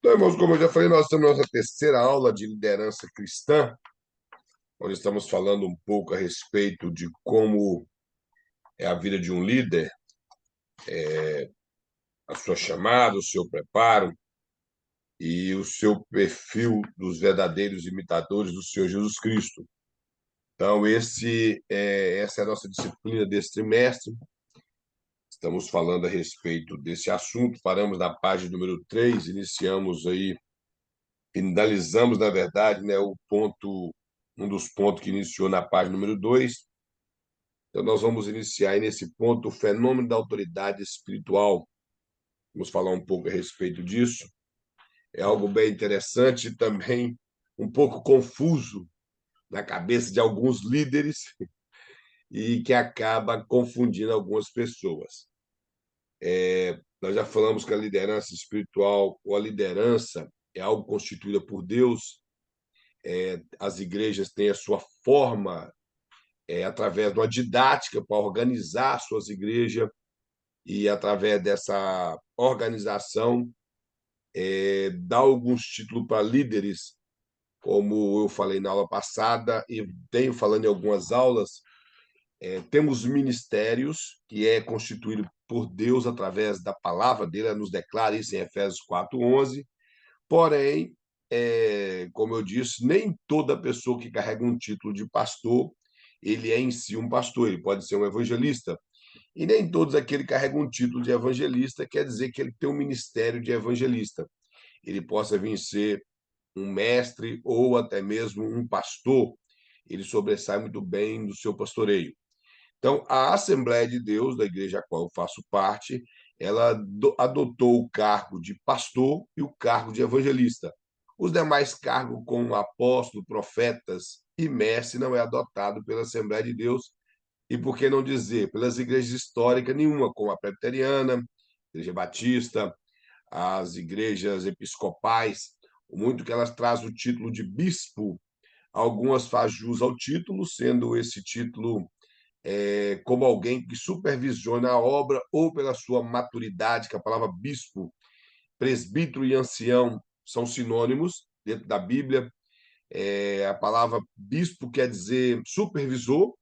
Então, irmãos, como eu já falei, nós estamos na nossa terceira aula de liderança cristã, onde estamos falando um pouco a respeito de como é a vida de um líder, a sua chamada, o seu preparo e o seu perfil dos verdadeiros imitadores do Senhor Jesus Cristo. Então, essa é a nossa disciplina desse trimestre. Estamos falando a respeito desse assunto. Paramos na página número 3, iniciamos aí, finalizamos, na verdade, né, um dos pontos que iniciou na página número 2. Então, nós vamos iniciar aí nesse ponto o fenômeno da autoridade espiritual. Vamos falar um pouco a respeito disso. É algo bem interessante e também um pouco confuso na cabeça de alguns líderes e que acaba confundindo algumas pessoas. Nós já falamos que a liderança espiritual ou a liderança é algo constituída por Deus. As igrejas têm a sua forma, através de uma didática para organizar suas igrejas, e através dessa organização dá alguns títulos para líderes, como eu falei na aula passada e tenho falando em algumas aulas. Temos ministérios que é constituído por Deus através da palavra dele, ela nos declara isso em Efésios 4:11. Porém, como eu disse, nem toda pessoa que carrega um título de pastor, ele é em si um pastor, ele pode ser um evangelista. E nem todos aquele que carregam um título de evangelista quer dizer que ele tem um ministério de evangelista. Ele possa vir ser um mestre ou até mesmo um pastor. Ele sobressai muito bem do seu pastoreio. Então, a Assembleia de Deus, da igreja a qual eu faço parte, ela adotou o cargo de pastor e o cargo de evangelista. Os demais cargos, como apóstolo, profetas e mestre, não é adotado pela Assembleia de Deus, e por que não dizer, pelas igrejas históricas nenhuma, como a Presbiteriana, Igreja Batista, as igrejas episcopais, muito que elas trazem o título de bispo. Algumas fazem jus ao título, sendo esse título como alguém que supervisiona a obra ou pela sua maturidade, que a palavra bispo, presbítero e ancião são sinônimos dentro da Bíblia. A palavra bispo quer dizer supervisor,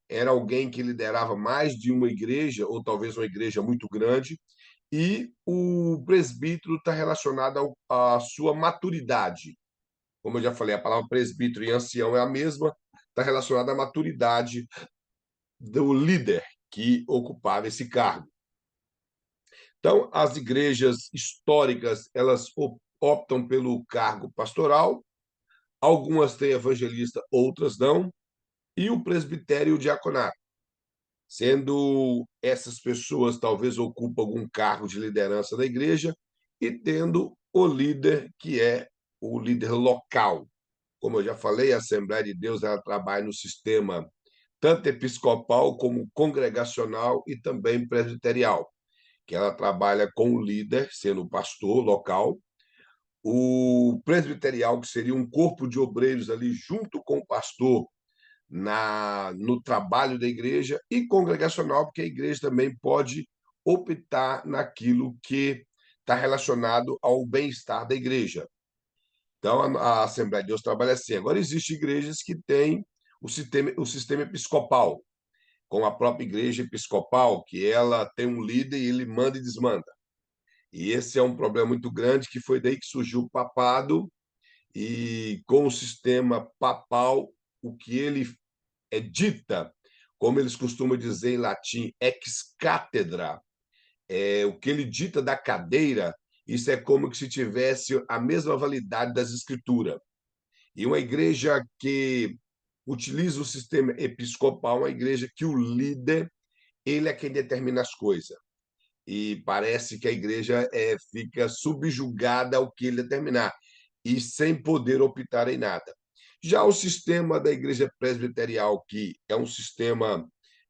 era alguém que liderava mais de uma igreja, ou talvez uma igreja muito grande, e o presbítero está relacionado à sua maturidade. Como eu já falei, a palavra presbítero e ancião é a mesma, está relacionada à maturidade do líder que ocupava esse cargo. Então, as igrejas históricas, elas optam pelo cargo pastoral, algumas têm evangelista, outras não, e o presbitério e o diaconato, sendo essas pessoas talvez ocupam algum cargo de liderança da igreja e tendo o líder que é o líder local. Como eu já falei, a Assembleia de Deus ela trabalha no sistema tanto episcopal como congregacional e também presbiterial, que ela trabalha com o líder, sendo o pastor local, o presbiterial, que seria um corpo de obreiros ali junto com o pastor no trabalho da igreja, e congregacional, porque a igreja também pode optar naquilo que está relacionado ao bem-estar da igreja. Então, a Assembleia de Deus trabalha assim. Agora, existem igrejas que têm o sistema episcopal, com a própria igreja episcopal, que ela tem um líder e ele manda e desmanda. E esse é um problema muito grande, que foi daí que surgiu o papado, e com o sistema papal, o que ele dita, como eles costumam dizer em latim, ex cátedra, o que ele dita da cadeira, isso é como se tivesse a mesma validade das escrituras. E uma igreja que utiliza o sistema episcopal, uma igreja que o líder, ele é quem determina as coisas. E parece que a igreja fica subjugada ao que ele determinar, e sem poder optar em nada. Já o sistema da igreja presbiterial, que é um sistema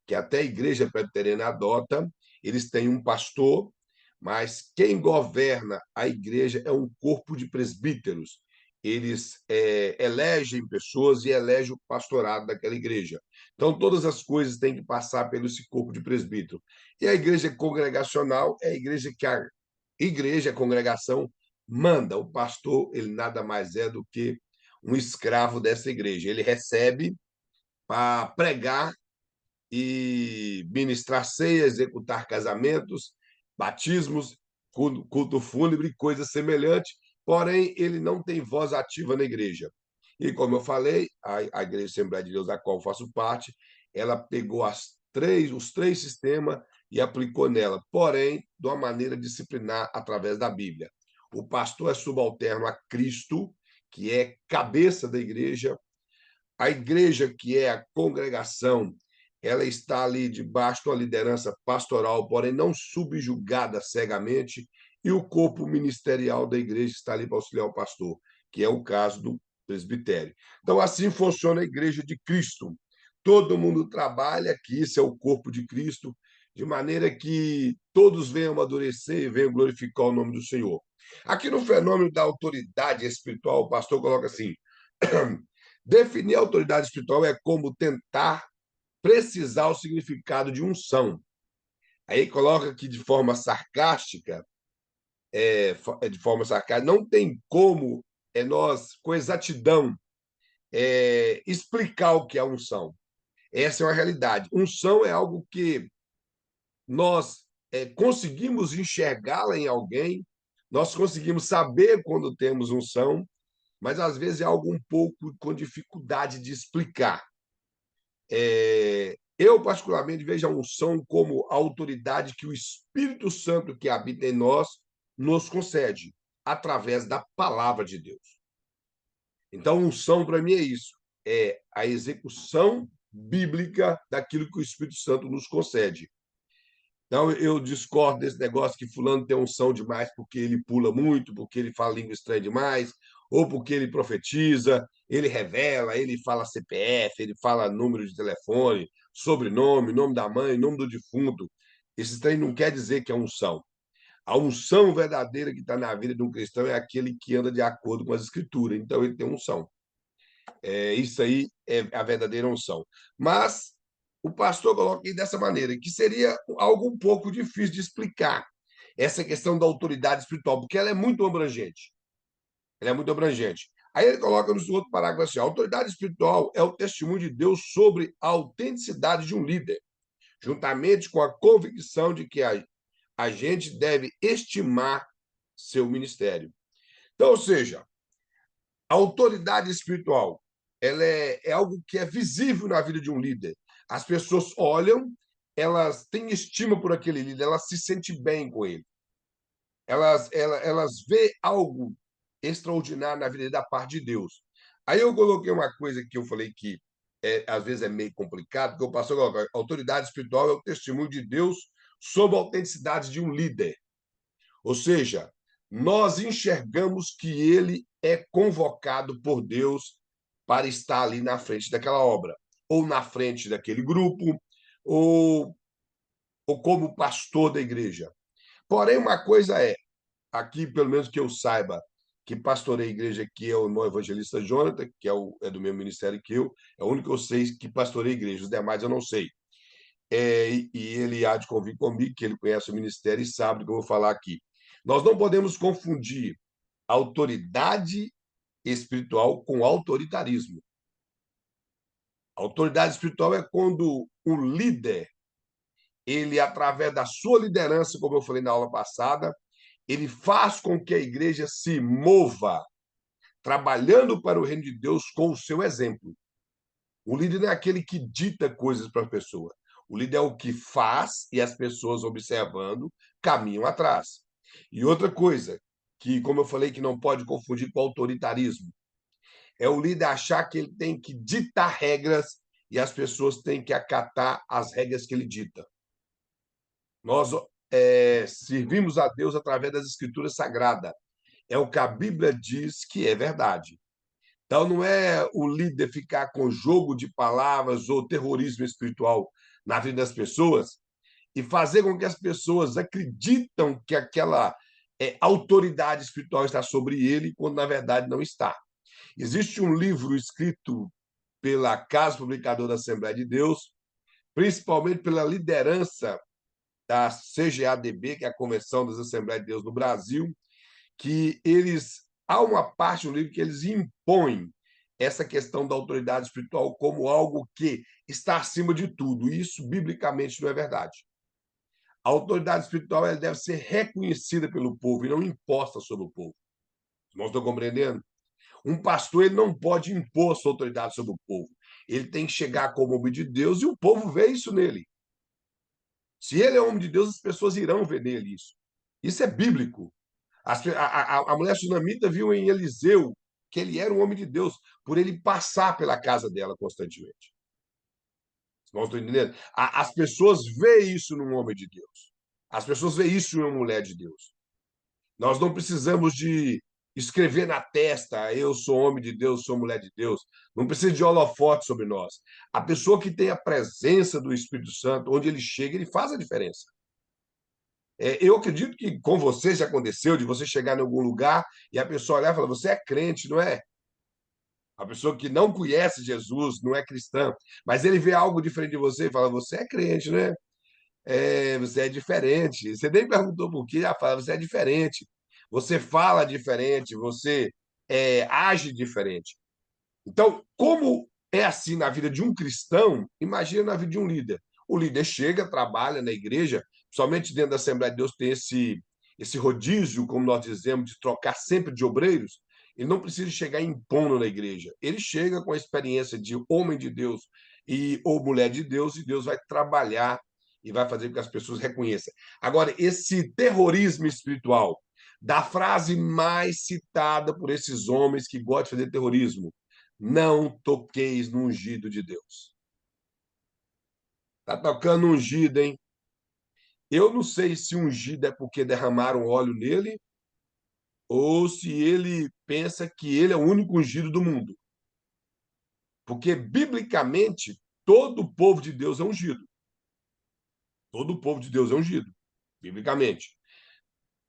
que até a igreja presbiteriana adota, eles têm um pastor, mas quem governa a igreja é um corpo de presbíteros. Eles elegem pessoas e elegem o pastorado daquela igreja. Então, todas as coisas têm que passar pelo esse corpo de presbítero. E a igreja congregacional é a igreja que a igreja, a congregação, manda. O pastor, ele nada mais é do que um escravo dessa igreja. Ele recebe para pregar e ministrar ceia, executar casamentos, batismos, culto fúnebre, coisas semelhantes, porém ele não tem voz ativa na igreja. E como eu falei, a Igreja Assembleia de Deus, da qual eu faço parte, ela pegou os três sistemas e aplicou nela, porém, de uma maneira disciplinar através da Bíblia. O pastor é subalterno a Cristo, que é cabeça da igreja. A igreja, que é a congregação, ela está ali debaixo de uma liderança pastoral, porém não subjugada cegamente, e o corpo ministerial da igreja está ali para auxiliar o pastor, que é o caso do presbitério. Então, assim funciona a igreja de Cristo. Todo mundo trabalha, que isso é o corpo de Cristo, de maneira que todos venham amadurecer e venham glorificar o nome do Senhor. Aqui no fenômeno da autoridade espiritual, o pastor coloca assim: definir a autoridade espiritual é como tentar precisar o significado de unção. Aí coloca que de forma sarcástica, de forma sarcástica, não tem como nós, com exatidão, explicar o que é unção. Essa é uma realidade. Unção é algo que nós conseguimos enxergá-la em alguém, nós conseguimos saber quando temos unção, mas às vezes é algo um pouco com dificuldade de explicar. Eu, particularmente, vejo a unção como a autoridade que o Espírito Santo que habita em nós nos concede, através da palavra de Deus. Então, unção, para mim, é isso. É a execução bíblica daquilo que o Espírito Santo nos concede. Então, eu discordo desse negócio que fulano tem unção demais porque ele pula muito, porque ele fala língua estranha demais, ou porque ele profetiza, ele revela, ele fala CPF, ele fala número de telefone, sobrenome, nome da mãe, nome do defunto. Esse trem não quer dizer que é unção. A unção verdadeira que está na vida de um cristão é aquele que anda de acordo com as escrituras. Então, ele tem unção. Isso aí é a verdadeira unção. Mas o pastor coloca aqui dessa maneira, que seria algo um pouco difícil de explicar, essa questão da autoridade espiritual, porque ela é muito abrangente. Ela é muito abrangente. Aí ele coloca no seu outro parágrafo assim: a autoridade espiritual é o testemunho de Deus sobre a autenticidade de um líder, juntamente com a convicção de que a gente deve estimar seu ministério. Então, ou seja, a autoridade espiritual, ela é algo que é visível na vida de um líder. As pessoas olham, elas têm estima por aquele líder, elas se sentem bem com ele. Elas vê algo extraordinário na vida da parte de Deus. Aí eu coloquei uma coisa que eu falei que às vezes é meio complicado, porque o pastor coloca: a autoridade espiritual é o testemunho de Deus sobre a autenticidade de um líder. Ou seja, nós enxergamos que ele é convocado por Deus para estar ali na frente daquela obra, ou na frente daquele grupo, ou, ou como pastor da igreja. Porém, uma coisa aqui, pelo menos que eu saiba, que pastorei a igreja aqui é o irmão evangelista Jonathan, que é do mesmo ministério que eu, é o único que eu sei que pastorei a igreja, os demais eu não sei. E ele há de convir comigo, que ele conhece o ministério e sabe do que eu vou falar aqui. Nós não podemos confundir autoridade espiritual com autoritarismo. A autoridade espiritual é quando o líder, ele, através da sua liderança, como eu falei na aula passada, ele faz com que a igreja se mova, trabalhando para o reino de Deus com o seu exemplo. O líder não é aquele que dita coisas para a pessoa. O líder é o que faz e as pessoas observando caminham atrás. E outra coisa, que, como eu falei, que não pode confundir com autoritarismo, é o líder achar que ele tem que ditar regras e as pessoas têm que acatar as regras que ele dita. Nós servimos a Deus através das Escrituras Sagradas. É o que a Bíblia diz que é verdade. Então, não é o líder ficar com jogo de palavras ou terrorismo espiritual na vida das pessoas e fazer com que as pessoas acreditam que aquela autoridade espiritual está sobre ele, quando na verdade não está. Existe um livro escrito pela Casa Publicadora da Assembleia de Deus, principalmente pela liderança da CGADB, que é a Convenção das Assembleias de Deus no Brasil, que há uma parte no livro que eles impõem essa questão da autoridade espiritual como algo que está acima de tudo. E isso, biblicamente, não é verdade. A autoridade espiritual ela deve ser reconhecida pelo povo e não imposta sobre o povo. Os irmãos estão compreendendo? Um pastor ele não pode impor sua autoridade sobre o povo. Ele tem que chegar como homem de Deus e o povo vê isso nele. Se ele é homem de Deus, as pessoas irão ver nele isso. Isso é bíblico. A mulher sunamita viu em Eliseu que ele era um homem de Deus por ele passar pela casa dela constantemente. Vocês estão entendendo? As pessoas veem isso num homem de Deus. As pessoas veem isso em uma mulher de Deus. Nós não precisamos de escrever na testa, eu sou homem de Deus, sou mulher de Deus. Não precisa de holofote sobre nós. A pessoa que tem a presença do Espírito Santo, onde ele chega, ele faz a diferença. Eu acredito que com você já aconteceu de você chegar em algum lugar e a pessoa olhar e falar, você é crente, não é? A pessoa que não conhece Jesus, não é cristã, mas ele vê algo diferente de você e fala, você é crente, não é? Você é diferente. Você nem perguntou por quê, já fala, você é diferente. Você fala diferente, você age diferente. Então, como é assim na vida de um cristão, imagina na vida de um líder. O líder chega, trabalha na igreja, somente dentro da Assembleia de Deus tem esse rodízio, como nós dizemos, de trocar sempre de obreiros. Ele não precisa chegar impondo na igreja. Ele chega com a experiência de homem de Deus ou mulher de Deus, e Deus vai trabalhar e vai fazer com que as pessoas reconheçam. Agora, esse terrorismo espiritual, da frase mais citada por esses homens que gostam de fazer terrorismo, não toqueis no ungido de Deus. Tá tocando ungido, hein? Eu não sei se ungido é porque derramaram óleo nele ou se ele pensa que ele é o único ungido do mundo. Porque, biblicamente, todo o povo de Deus é ungido. Todo o povo de Deus é ungido, biblicamente.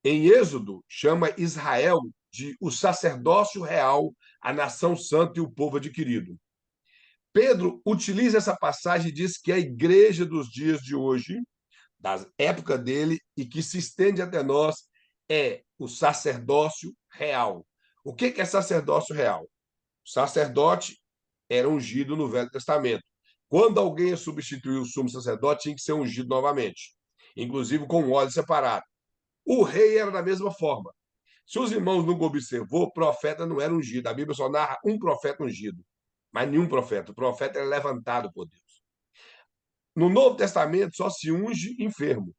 Em Êxodo, chama Israel de o sacerdócio real, a nação santa e o povo adquirido. Pedro utiliza essa passagem e diz que a igreja dos dias de hoje, da época dele, e que se estende até nós, é o sacerdócio real. O que é sacerdócio real? O sacerdote era ungido no Velho Testamento. Quando alguém ia substituir o sumo sacerdote, tinha que ser ungido novamente, inclusive com óleo separado. O rei era da mesma forma. Se os irmãos nunca observou, o profeta não era ungido. A Bíblia só narra um profeta ungido, mas nenhum profeta. O profeta era levantado por Deus. No Novo Testamento só se unge enfermo.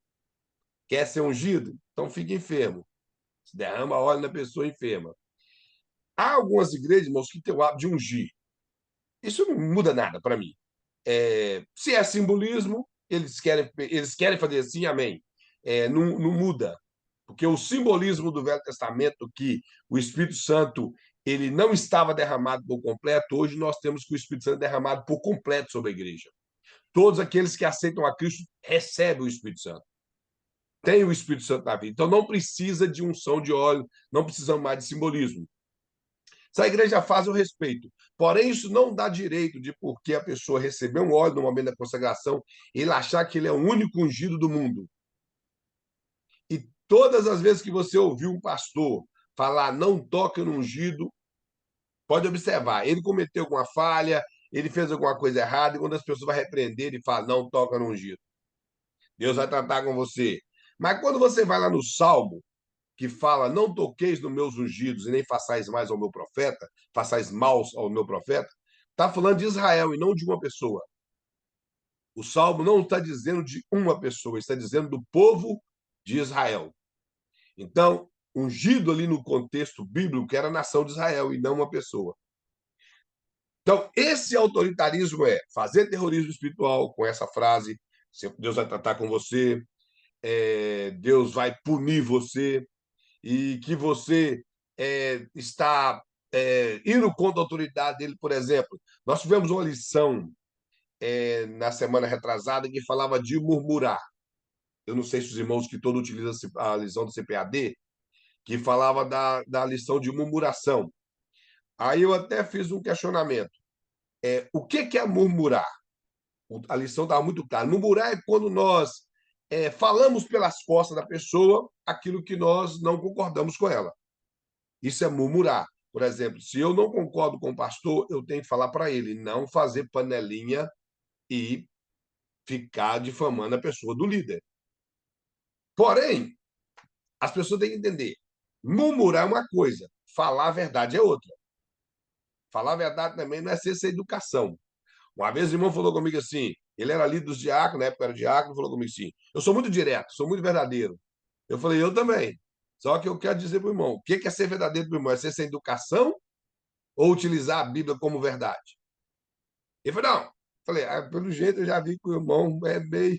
Quer ser ungido? Então fica enfermo. Se derrama óleo na pessoa enferma. Há algumas igrejas, irmãos, que têm o hábito de ungir. Isso não muda nada para mim. Se é simbolismo, eles querem fazer assim, amém. Não muda. Porque o simbolismo do Velho Testamento, que o Espírito Santo ele não estava derramado por completo, hoje nós temos que o Espírito Santo é derramado por completo sobre a igreja. Todos aqueles que aceitam a Cristo recebem o Espírito Santo. Tem o Espírito Santo na vida. Então não precisa de unção de óleo, não precisamos mais de simbolismo. Se a igreja faz, eu respeito. Porém, isso não dá direito de, porque a pessoa recebeu um óleo no momento da consagração, ele achar que ele é o único ungido do mundo. E todas as vezes que você ouviu um pastor falar não toca no ungido, pode observar, ele cometeu alguma falha, ele fez alguma coisa errada, e quando as pessoas vão repreender, ele fala não toca no ungido. Deus vai tratar com você. Mas quando você vai lá no Salmo, que fala: não toqueis nos meus ungidos e nem façais mais ao meu profeta, façais mal ao meu profeta, está falando de Israel e não de uma pessoa. O Salmo não está dizendo de uma pessoa, está dizendo do povo de Israel. Então, ungido ali no contexto bíblico era a nação de Israel e não uma pessoa. Então, esse autoritarismo é fazer terrorismo espiritual com essa frase: Deus vai tratar com você, Deus vai punir você, e que você está indo contra a autoridade dele, por exemplo. Nós tivemos uma lição na semana retrasada que falava de murmurar. Eu não sei se os irmãos que todos utilizam a lição do CPAD, que falava da lição de murmuração. Aí eu até fiz um questionamento. O que é murmurar? A lição estava muito clara. Murmurar é quando nós falamos pelas costas da pessoa aquilo que nós não concordamos com ela. Isso é murmurar. Por exemplo, se eu não concordo com o pastor, eu tenho que falar para ele não fazer panelinha e ficar difamando a pessoa do líder. Porém, as pessoas têm que entender: murmurar é uma coisa, falar a verdade é outra. Falar a verdade também não é ser sem educação. Uma vez o irmão falou comigo assim, ele era líder dos diáconos, na época era diácono, falou comigo assim: eu sou muito direto, sou muito verdadeiro. Eu falei: eu também. Só que eu quero dizer para o irmão: o que é ser verdadeiro para o irmão? É ser sem educação ou utilizar a Bíblia como verdade? Ele falou: não. Eu falei: pelo jeito eu já vi que o irmão é meio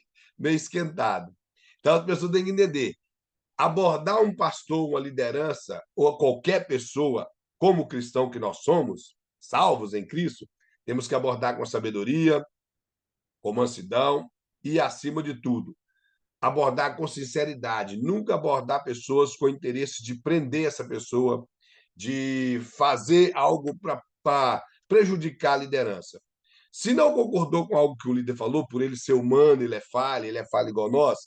esquentado. Então as pessoas têm que entender: abordar um pastor, uma liderança, ou qualquer pessoa, como cristão que nós somos, salvos em Cristo, temos que abordar com sabedoria, com mansidão e, acima de tudo, abordar com sinceridade. Nunca abordar pessoas com interesse de prender essa pessoa, de fazer algo para prejudicar a liderança. Se não concordou com algo que o líder falou, por ele ser humano, ele é falho igual nós,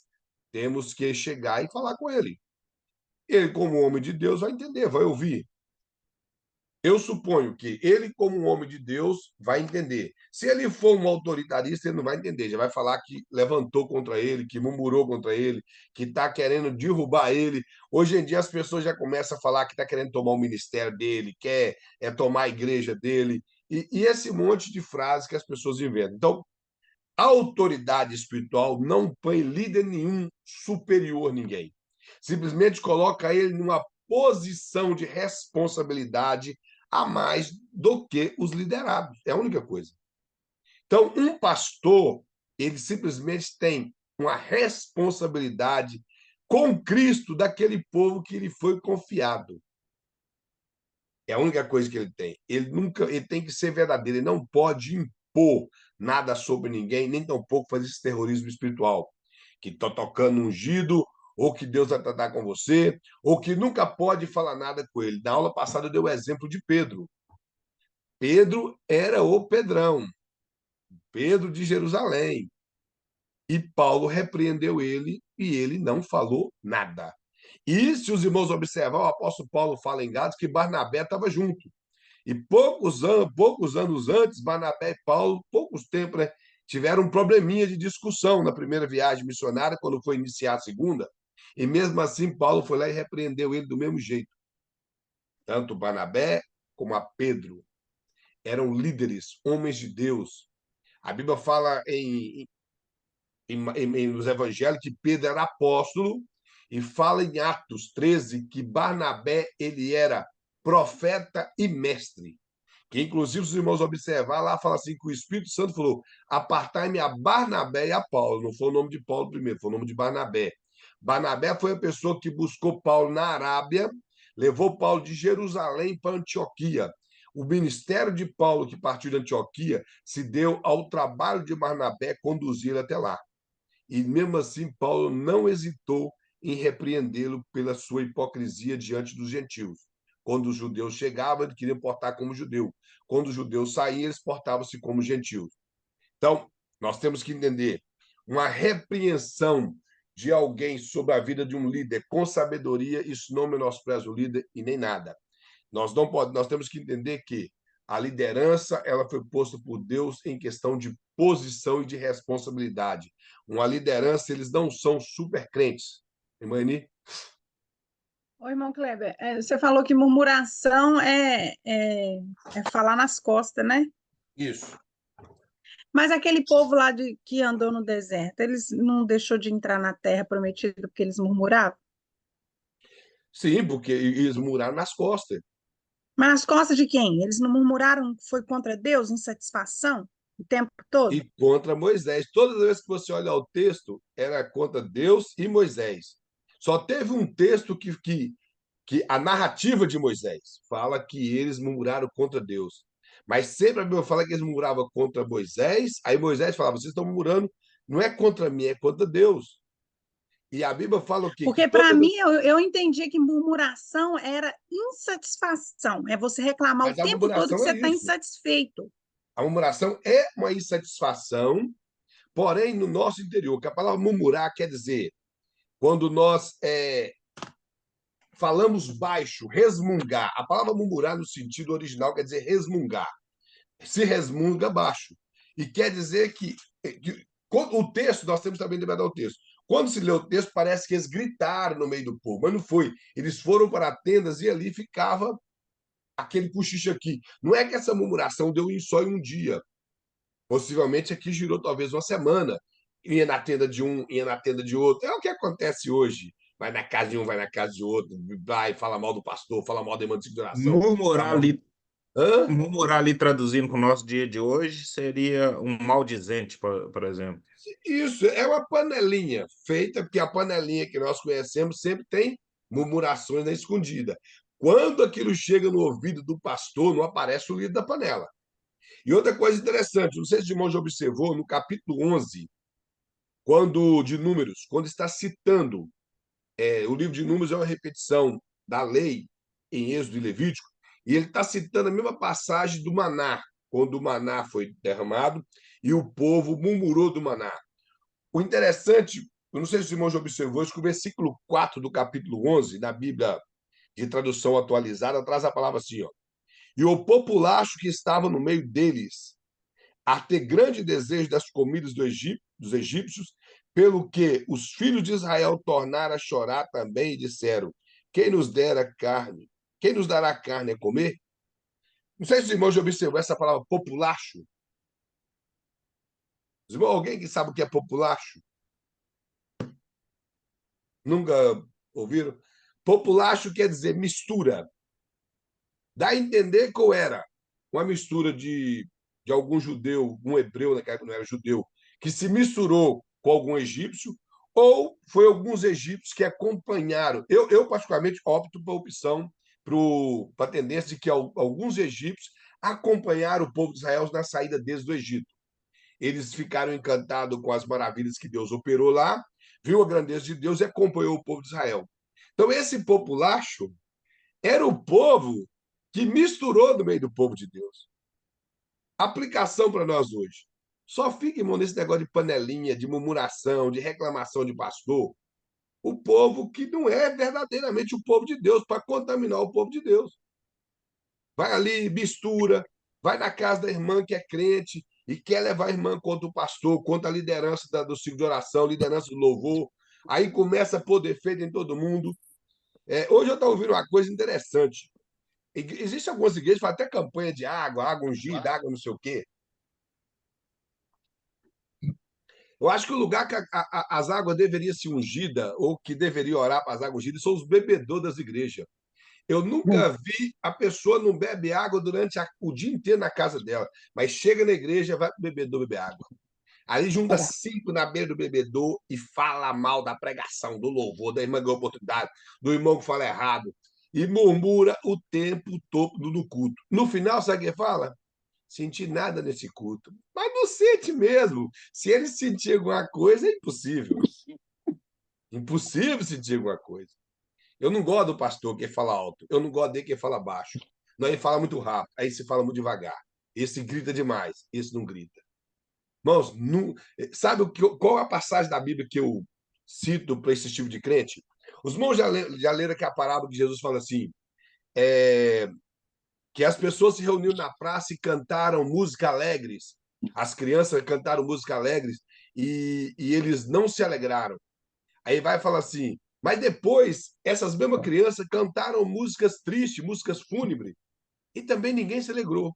temos que chegar e falar com ele. Ele, como homem de Deus, vai entender, vai ouvir. Eu suponho que ele, como um homem de Deus, vai entender. Se ele for um autoritarista, ele não vai entender. Já vai falar que levantou contra ele, que murmurou contra ele, que está querendo derrubar ele. Hoje em dia, as pessoas já começam a falar que está querendo tomar o ministério dele, quer tomar a igreja dele. E esse monte de frases que as pessoas inventam. Então, a autoridade espiritual não põe líder nenhum superior a ninguém. Simplesmente coloca ele numa posição de responsabilidade a mais do que os liderados. É a única coisa. Então, um pastor, ele simplesmente tem uma responsabilidade com Cristo daquele povo que lhe foi confiado. É a única coisa que ele tem. Ele tem que ser verdadeiro, ele não pode impor nada sobre ninguém, nem tampouco fazer esse terrorismo espiritual, que está tocando ungido, ou que Deus vai tratar com você, ou que nunca pode falar nada com ele. Na aula passada eu dei o exemplo de Pedro. Pedro era o Pedrão, Pedro de Jerusalém. E Paulo repreendeu ele e ele não falou nada. E se os irmãos observar, o apóstolo Paulo fala em Gálatas que Barnabé estava junto. E poucos anos antes, Barnabé e Paulo, poucos tempos, né, tiveram um probleminha de discussão na primeira viagem missionária, quando foi iniciar a segunda. E mesmo assim, Paulo foi lá e repreendeu ele do mesmo jeito. Tanto Barnabé como a Pedro eram líderes, homens de Deus. A Bíblia fala nos evangelhos que Pedro era apóstolo e fala em Atos 13 que Barnabé ele era profeta e mestre. Que inclusive, se os irmãos observar, lá fala assim que o Espírito Santo falou: apartai-me a Barnabé e a Paulo. Não foi o nome de Paulo primeiro, foi o nome de Barnabé. Barnabé foi a pessoa que buscou Paulo na Arábia, levou Paulo de Jerusalém para Antioquia. O ministério de Paulo, que partiu de Antioquia, se deu ao trabalho de Barnabé conduzir até lá. E mesmo assim, Paulo não hesitou em repreendê-lo pela sua hipocrisia diante dos gentios. Quando os judeus chegavam, ele queria portar como judeu. Quando os judeus saíam, eles portavam-se como gentios. Então, nós temos que entender uma repreensão de alguém sobre a vida de um líder com sabedoria, isso não menospreza o líder e nem nada. Nós temos que entender que a liderança ela foi posta por Deus em questão de posição e de responsabilidade. Uma liderança, eles não são super crentes. Imani? Oi, irmão Kleber, você falou que murmuração é falar nas costas, né? Isso. Mas aquele povo lá que andou no deserto, eles não deixou de entrar na terra prometida porque eles murmuravam? Sim, porque eles muraram nas costas. Mas nas costas de quem? Eles não murmuraram que foi contra Deus, insatisfação, o tempo todo? E contra Moisés. Todas as vezes que você olha o texto, era contra Deus e Moisés. Só teve um texto que a narrativa de Moisés fala que eles murmuraram contra Deus. Mas sempre a Bíblia fala que eles murmuravam contra Moisés, aí Moisés falava: vocês estão murmurando, não é contra mim, é contra Deus. E a Bíblia fala o quê? Que Porque para todas. mim eu entendi que murmuração era insatisfação, é você reclamar o Mas a tempo todo que murmuração é você está isso. insatisfeito. A murmuração é uma insatisfação, porém no nosso interior, que a palavra murmurar quer dizer quando nós falamos baixo, resmungar. A palavra murmurar, no sentido original, quer dizer resmungar. Se resmunga baixo. E quer dizer que o texto, nós temos também de lembrar o texto. Quando se lê o texto, parece que eles gritaram no meio do povo, mas não foi. Eles foram para tendas e ali ficava aquele cochicho aqui. Não é que essa murmuração deu só em um dia. Possivelmente aqui girou talvez uma semana. Ia na tenda de um, ia na tenda de outro. É o que acontece hoje. Vai na casa de um, vai na casa de outro, vai, fala mal do pastor, fala mal da irmã de oração. Fala Murmurar mal... ali, Hã? murmurar ali traduzindo com o nosso dia de hoje seria um maldizente, por exemplo. Isso, é uma panelinha feita, porque a panelinha que nós conhecemos sempre tem murmurações na escondida. Quando aquilo chega no ouvido do pastor, não aparece o líder da panela. E outra coisa interessante, não sei se o irmão já observou, no capítulo 11, de Números, quando está citando, o livro de Números é uma repetição da lei em Êxodo e Levítico, e ele está citando a mesma passagem do maná, quando o maná foi derramado e o povo murmurou do maná. O interessante, eu não sei se o irmão já observou, isso que o versículo 4 do capítulo 11, na Bíblia de tradução atualizada, traz a palavra assim, ó. E o populacho que estava no meio deles, a ter grande desejo das comidas dos egípcios, pelo que os filhos de Israel tornaram a chorar também e disseram: quem nos dera carne? Quem nos dará carne a comer? Não sei se os irmãos já observou essa palavra populacho. Os irmãos, alguém que sabe o que é populacho? Nunca ouviram? Populacho quer dizer mistura. Dá a entender qual era uma mistura de algum judeu, um hebreu, naquela época não era judeu, que se misturou com algum egípcio, ou foi alguns egípcios que acompanharam. Eu particularmente, opto pela opção, para a tendência de que alguns egípcios acompanharam o povo de Israel na saída deles do Egito. Eles ficaram encantados com as maravilhas que Deus operou lá, viu a grandeza de Deus e acompanhou o povo de Israel. Então, esse populacho era o povo que misturou no meio do povo de Deus. Aplicação para nós hoje. Só fica, irmão, nesse negócio de panelinha, de murmuração, de reclamação de pastor. O povo que não é verdadeiramente o povo de Deus, para contaminar o povo de Deus. Vai ali, mistura, vai na casa da irmã que é crente e quer levar a irmã contra o pastor, contra a liderança do ciclo de oração, liderança do louvor. Aí começa a pôr defeito em todo mundo. Hoje eu estava ouvindo uma coisa interessante. Existem algumas igrejas que fazem até campanha de água, água ungida, água não sei o quê. Eu acho que o lugar que as águas deveriam ser ungidas, ou que deveria orar para as águas ungidas, são os bebedores das igrejas. Eu nunca vi a pessoa não bebe água durante o dia inteiro na casa dela, mas chega na igreja, vai para o bebedor beber água. Ali junta 5 na beira do bebedor e fala mal da pregação, do louvor, da irmã que deu oportunidade, do irmão que fala errado, e murmura o tempo todo no culto. No final, sabe o que fala? Senti nada nesse culto. Mas não sente mesmo. Se ele sentir alguma coisa, é impossível. Impossível sentir alguma coisa. Eu não gosto do pastor que fala alto. Eu não gosto dele que fala baixo. Não, ele fala muito rápido. Aí se fala muito devagar. Esse grita demais. Esse não grita. Irmãos, não... sabe qual é a passagem da Bíblia que eu cito para esse tipo de crente? Os irmãos já leram que a parábola que Jesus fala assim: é, que as pessoas se reuniram na praça e cantaram música alegres. As crianças cantaram música alegres e eles não se alegraram. Aí vai falar assim, mas depois essas mesmas crianças cantaram músicas tristes, músicas fúnebres, e também ninguém se alegrou.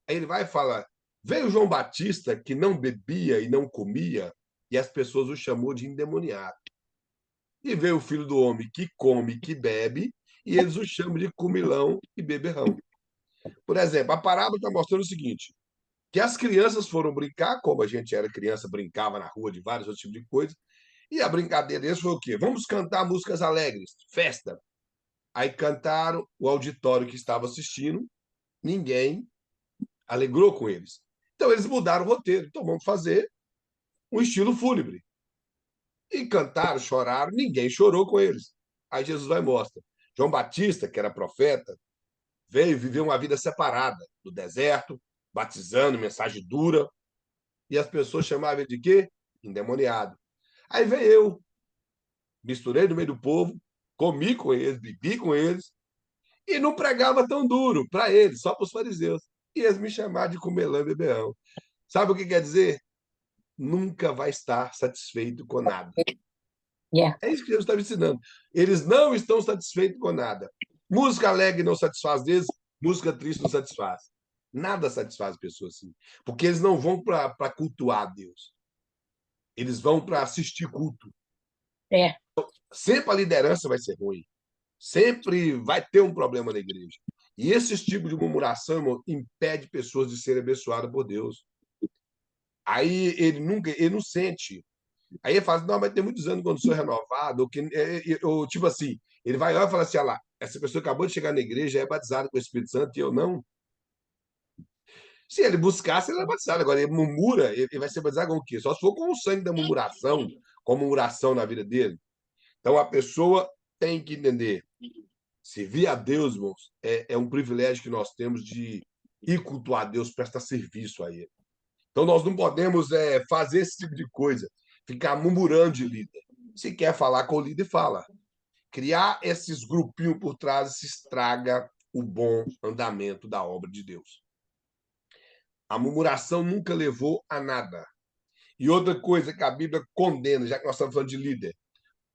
Aí ele vai falar, veio João Batista que não bebia e não comia, e as pessoas o chamou de endemoniado. E veio o Filho do Homem que come, que bebe, e eles o chamam de comilão e beberrão. Por exemplo, a parábola está mostrando o seguinte, que as crianças foram brincar, como a gente era criança, brincava na rua de vários outros tipos de coisas, e a brincadeira deles foi o quê? Vamos cantar músicas alegres, festa. Aí cantaram, o auditório que estava assistindo, ninguém alegrou com eles. Então eles mudaram o roteiro. Então vamos fazer um estilo fúnebre. E cantaram, choraram, ninguém chorou com eles. Aí Jesus vai e mostra. João Batista, que era profeta, veio viver uma vida separada no deserto, batizando, mensagem dura, e as pessoas chamavam ele de quê? Endemoniado. Aí vem eu, misturei no meio do povo, comi com eles, bebi com eles, e não pregava tão duro para eles, só para os fariseus. E eles me chamaram de comelão e beberrão. Sabe o que quer dizer? Nunca vai estar satisfeito com nada. Yeah. É isso que Jesus está me ensinando. Eles não estão satisfeitos com nada. Música alegre não satisfaz deles, música triste não satisfaz. Nada satisfaz pessoas assim. Porque eles não vão para cultuar Deus. Eles vão para assistir culto. É. Sempre a liderança vai ser ruim. Sempre vai ter um problema na igreja. E esse tipo de murmuração, irmão, impede pessoas de serem abençoadas por Deus. Aí ele não sente. Aí ele fala, não, mas tem muitos anos quando sou renovado, ou tipo assim, ele vai lá e fala assim, olha lá, essa pessoa acabou de chegar na igreja, é batizada com o Espírito Santo, e eu não. Se ele buscasse, ele era batizado. Agora, ele murmura, ele vai ser batizado com o quê? Só se for com o sangue da murmuração, com murmuração na vida dele. Então, a pessoa tem que entender. Servir a Deus, irmãos, é um privilégio que nós temos de ir cultuar a Deus, prestar serviço a Ele. Então, nós não podemos fazer esse tipo de coisa, ficar murmurando de líder. Se quer falar com o líder, fala. Criar esses grupinhos por trás se estraga o bom andamento da obra de Deus. A murmuração nunca levou a nada. E outra coisa que a Bíblia condena, já que nós estamos falando de líder,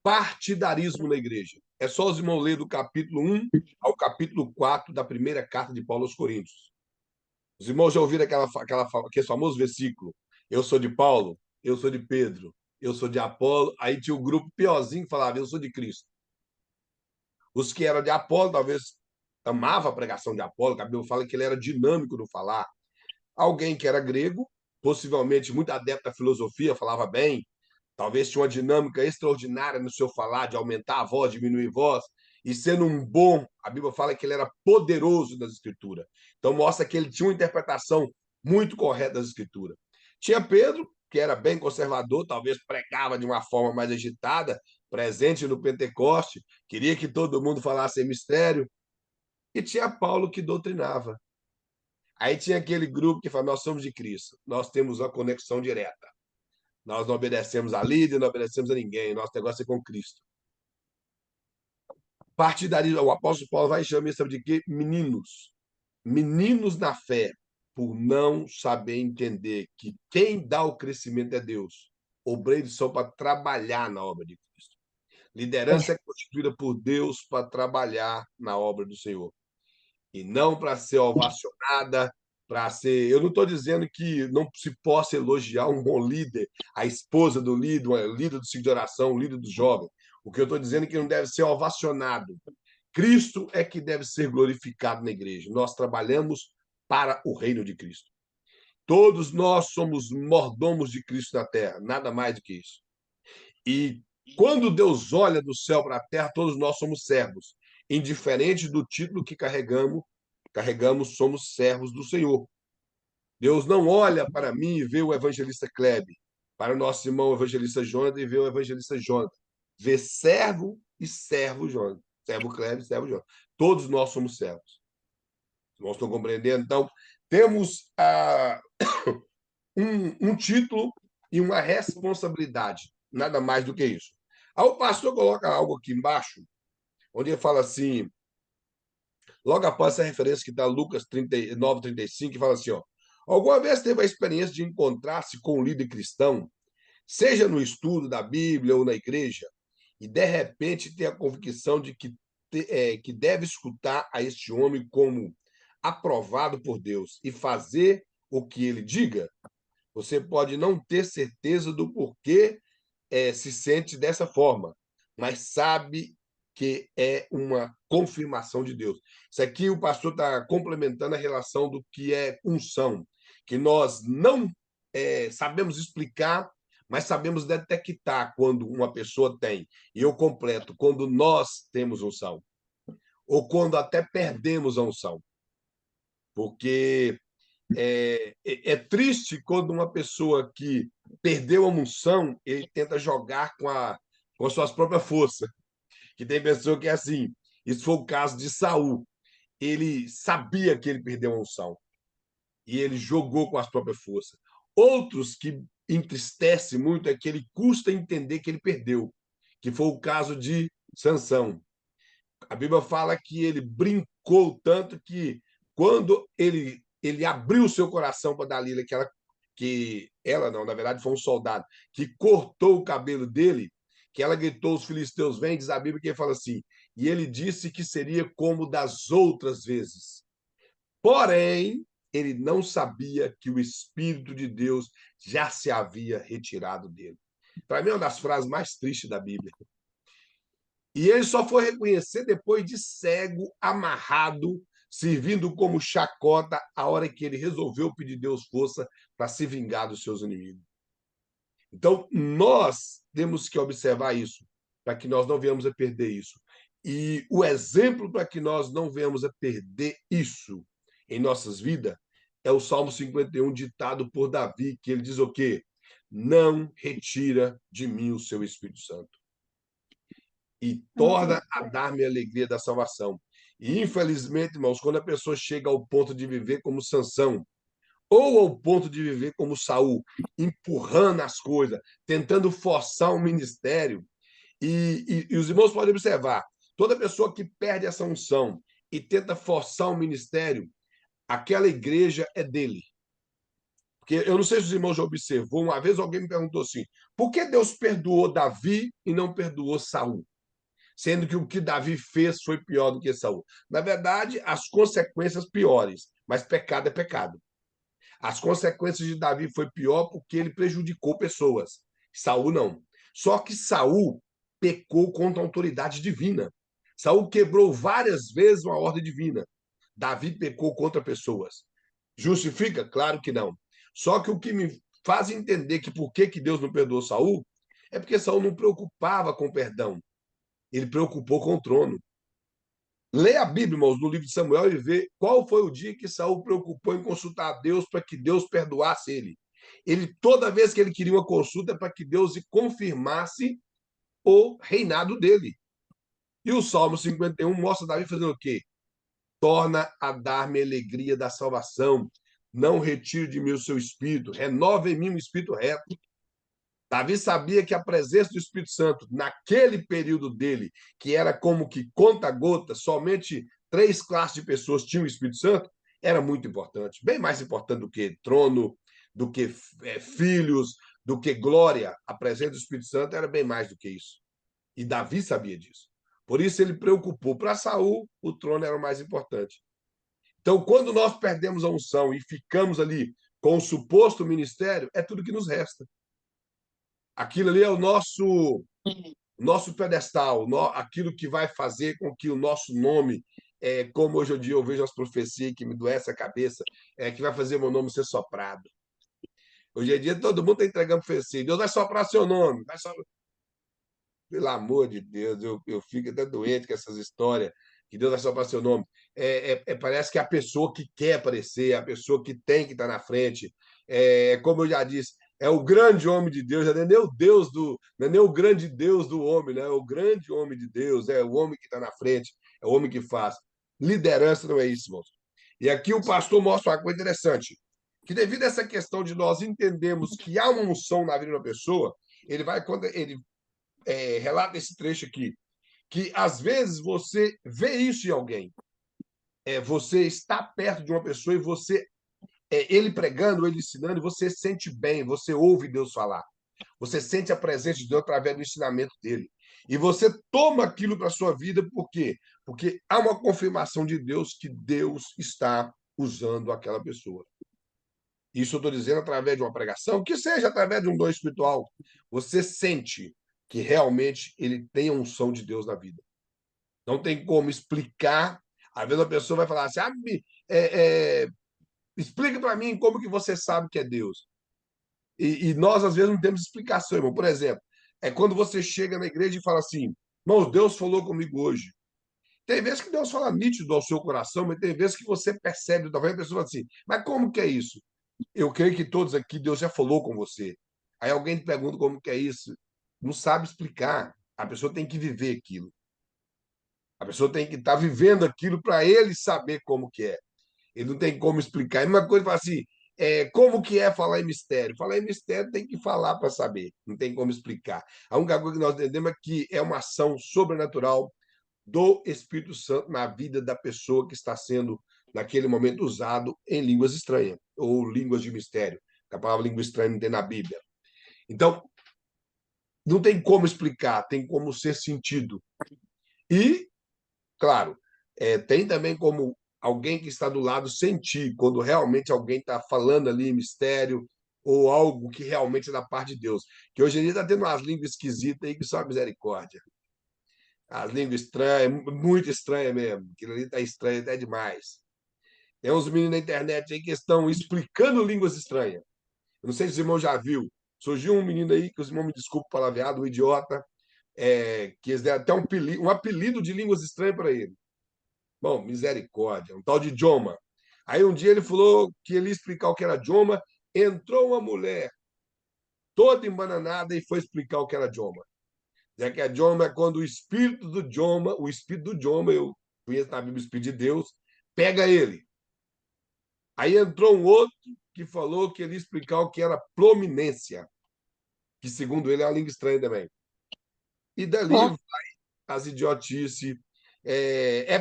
partidarismo na igreja. É só os irmãos lerem do capítulo 1 ao capítulo 4 da primeira carta de Paulo aos Coríntios. Os irmãos já ouviram aquele famoso versículo? Eu sou de Paulo, eu sou de Pedro, eu sou de Apolo. Aí tinha o grupo piorzinho que falava, eu sou de Cristo. Os que eram de Apolo, talvez amavam a pregação de Apolo, que a Bíblia fala que ele era dinâmico no falar. Alguém que era grego, possivelmente muito adepto à filosofia, falava bem, talvez tinha uma dinâmica extraordinária no seu falar, de aumentar a voz, diminuir a voz, e sendo um bom, a Bíblia fala que ele era poderoso nas Escrituras. Então mostra que ele tinha uma interpretação muito correta das Escrituras. Tinha Pedro, que era bem conservador, talvez pregava de uma forma mais agitada, presente no Pentecoste, queria que todo mundo falasse em mistério. E tinha Paulo, que doutrinava. Aí tinha aquele grupo que fala, nós somos de Cristo, nós temos uma conexão direta. Nós não obedecemos a líder, não obedecemos a ninguém. Nosso negócio é com Cristo. Partidarismo, o apóstolo Paulo vai chamar isso de quê? Meninos. Meninos na fé, por não saber entender que quem dá o crescimento é Deus. Obreiros são para trabalhar na obra de Cristo. Liderança é constituída por Deus para trabalhar na obra do Senhor. E não para ser ovacionada, para ser. Eu não estou dizendo que não se possa elogiar um bom líder, a esposa do líder, o líder do ciclo de oração, o líder dos jovens. O que eu estou dizendo é que não deve ser ovacionado. Cristo é que deve ser glorificado na igreja. Nós trabalhamos para o reino de Cristo. Todos nós somos mordomos de Cristo na terra, nada mais do que isso. E quando Deus olha do céu para a terra, todos nós somos servos. Indiferente do título que carregamos, somos servos do Senhor. Deus não olha para mim e vê o evangelista Kleber, para o nosso irmão evangelista Jonathan e vê o evangelista Jonathan. Vê servo e servo Jonathan. Servo Kleber e servo Jonathan. Todos nós somos servos. Os irmãos estão compreendendo? Então, temos um título e uma responsabilidade. Nada mais do que isso. Aí o pastor coloca algo aqui embaixo, onde ele fala assim, logo após essa referência que está Lucas 39, 35, que fala assim, ó, alguma vez teve a experiência de encontrar-se com um líder cristão, seja no estudo da Bíblia ou na igreja, e de repente ter a convicção de que deve escutar a este homem como aprovado por Deus e fazer o que ele diga? Você pode não ter certeza do porquê se sente dessa forma, mas sabe que é uma confirmação de Deus. Isso aqui o pastor está complementando a relação do que é unção, que nós não sabemos explicar, mas sabemos detectar quando uma pessoa tem. E eu completo, quando nós temos unção, ou quando até perdemos a unção. Porque é triste quando uma pessoa que perdeu a unção, ele tenta jogar com as suas próprias forças. Que tem pessoa que é assim. Isso foi o caso de Saul. Ele sabia que ele perdeu a unção e ele jogou com as próprias forças. Outros que entristece muito é que ele custa entender que ele perdeu, que foi o caso de Sansão. A Bíblia fala que ele brincou tanto que quando ele abriu o seu coração para Dalila, que ela não, na verdade foi um soldado, que cortou o cabelo dele, que ela gritou, os filisteus vêm, diz a Bíblia que ele fala assim, e ele disse que seria como das outras vezes. Porém, ele não sabia que o Espírito de Deus já se havia retirado dele. Para mim, é uma das frases mais tristes da Bíblia. E ele só foi reconhecer depois de cego, amarrado, servindo como chacota, a hora que ele resolveu pedir a Deus força para se vingar dos seus inimigos. Então, nós temos que observar isso, para que nós não venhamos a perder isso. E o exemplo para que nós não venhamos a perder isso em nossas vidas é o Salmo 51, ditado por Davi, que ele diz o quê? Não retira de mim o seu Espírito Santo. E torna a dar-me a alegria da salvação. E, infelizmente, irmãos, quando a pessoa chega ao ponto de viver como Sansão, ou ao ponto de viver como Saul, empurrando as coisas, tentando forçar um ministério, e os irmãos podem observar, toda pessoa que perde essa unção e tenta forçar um ministério, aquela igreja é dele. Porque eu não sei se os irmãos já observou, uma vez alguém me perguntou assim, por que Deus perdoou Davi e não perdoou Saul? Sendo que o que Davi fez foi pior do que Saul. Na verdade, as consequências piores, mas pecado é pecado. As consequências de Davi foi pior porque ele prejudicou pessoas. Saul não. Só que Saul pecou contra a autoridade divina. Saul quebrou várias vezes uma ordem divina. Davi pecou contra pessoas. Justifica? Claro que não. Só que o que me faz entender que por que Deus não perdoou Saul é porque Saul não preocupava com perdão. Ele preocupou com o trono. Lê a Bíblia, irmãos, no livro de Samuel e vê qual foi o dia que Saul preocupou em consultar a Deus para que Deus perdoasse ele. Ele, toda vez que ele queria uma consulta, para que Deus confirmasse o reinado dele. E o Salmo 51 mostra Davi fazendo o quê? Torna a dar-me alegria da salvação. Não retire de mim o seu espírito. Renova em mim um espírito reto. Davi sabia que a presença do Espírito Santo, naquele período dele, que era como que conta-gota, somente 3 classes de pessoas tinham o Espírito Santo, era muito importante. Bem mais importante do que trono, do que filhos, do que glória. A presença do Espírito Santo era bem mais do que isso. E Davi sabia disso. Por isso ele preocupou. Para Saul, o trono era o mais importante. Então, quando nós perdemos a unção e ficamos ali com o suposto ministério, é tudo que nos resta. Aquilo ali é o nosso pedestal, aquilo que vai fazer com que o nosso nome, como hoje em dia eu vejo as profecias que me doece a cabeça, que vai fazer meu nome ser soprado. Hoje em dia todo mundo está entregando profecia. Deus vai soprar seu nome. Vai soprar. Pelo amor de Deus, eu fico até doente com essas histórias, que Deus vai soprar seu nome. Parece que é a pessoa que quer aparecer, a pessoa que tem que estar na frente. Como eu já disse, é o grande homem de Deus, não é nem o Deus não é nem o grande Deus do homem, né? É o grande homem de Deus, é o homem que está na frente, é o homem que faz. Liderança não é isso, irmãos. E aqui o pastor mostra uma coisa interessante, que devido a essa questão de nós entendermos que há uma unção na vida de uma pessoa, quando ele relata esse trecho aqui, que às vezes você vê isso em alguém. Você está perto de uma pessoa e você ele pregando, ele ensinando, você sente bem, você ouve Deus falar. Você sente a presença de Deus através do ensinamento dele. E você toma aquilo para a sua vida, por quê? Porque há uma confirmação de Deus que Deus está usando aquela pessoa. Isso eu estou dizendo através de uma pregação, que seja através de um dom espiritual. Você sente que realmente ele tem a unção de Deus na vida. Não tem como explicar. Às vezes a pessoa vai falar assim, explica para mim como que você sabe que é Deus. E nós, às vezes, não temos explicação, irmão. Por exemplo, quando você chega na igreja e fala assim, irmão, Deus falou comigo hoje. Tem vezes que Deus fala nítido ao seu coração, mas tem vezes que você percebe, talvez a pessoa fala assim, mas como que é isso? Eu creio que todos aqui, Deus já falou com você. Aí alguém te pergunta como que é isso. Não sabe explicar. A pessoa tem que viver aquilo. A pessoa tem que estar vivendo aquilo para ele saber como que é. Ele não tem como explicar. E uma coisa fala assim, como que é falar em mistério? Falar em mistério tem que falar para saber. Não tem como explicar. A única coisa que nós entendemos é que é uma ação sobrenatural do Espírito Santo na vida da pessoa que está sendo, naquele momento, usado em línguas estranhas, ou línguas de mistério. A palavra língua estranha não tem na Bíblia. Então, não tem como explicar, tem como ser sentido. E, claro, tem também como alguém que está do lado sentir, quando realmente alguém está falando ali em mistério, ou algo que realmente é da parte de Deus. Que hoje em dia está tendo umas línguas esquisitas aí que só misericórdia. As línguas estranhas, muito estranha mesmo. Aquilo ali está estranho até demais. Tem uns meninos na internet aí que estão explicando línguas estranhas. Eu não sei se os irmãos já viu. Surgiu um menino aí, que os irmãos me desculpem o palavreado, um idiota, que eles deram até um apelido de línguas estranhas para ele. Bom, misericórdia, um tal de Joma. Aí um dia ele falou que ele ia explicar o que era Joma, entrou uma mulher toda embananada e foi explicar o que era Joma. Já que a Joma é quando o espírito do Joma, eu conheço na Bíblia o espírito de Deus, pega ele. Aí entrou um outro que falou que ele ia explicar o que era prominência, que segundo ele é uma língua estranha também. E dali Ó, as idiotices.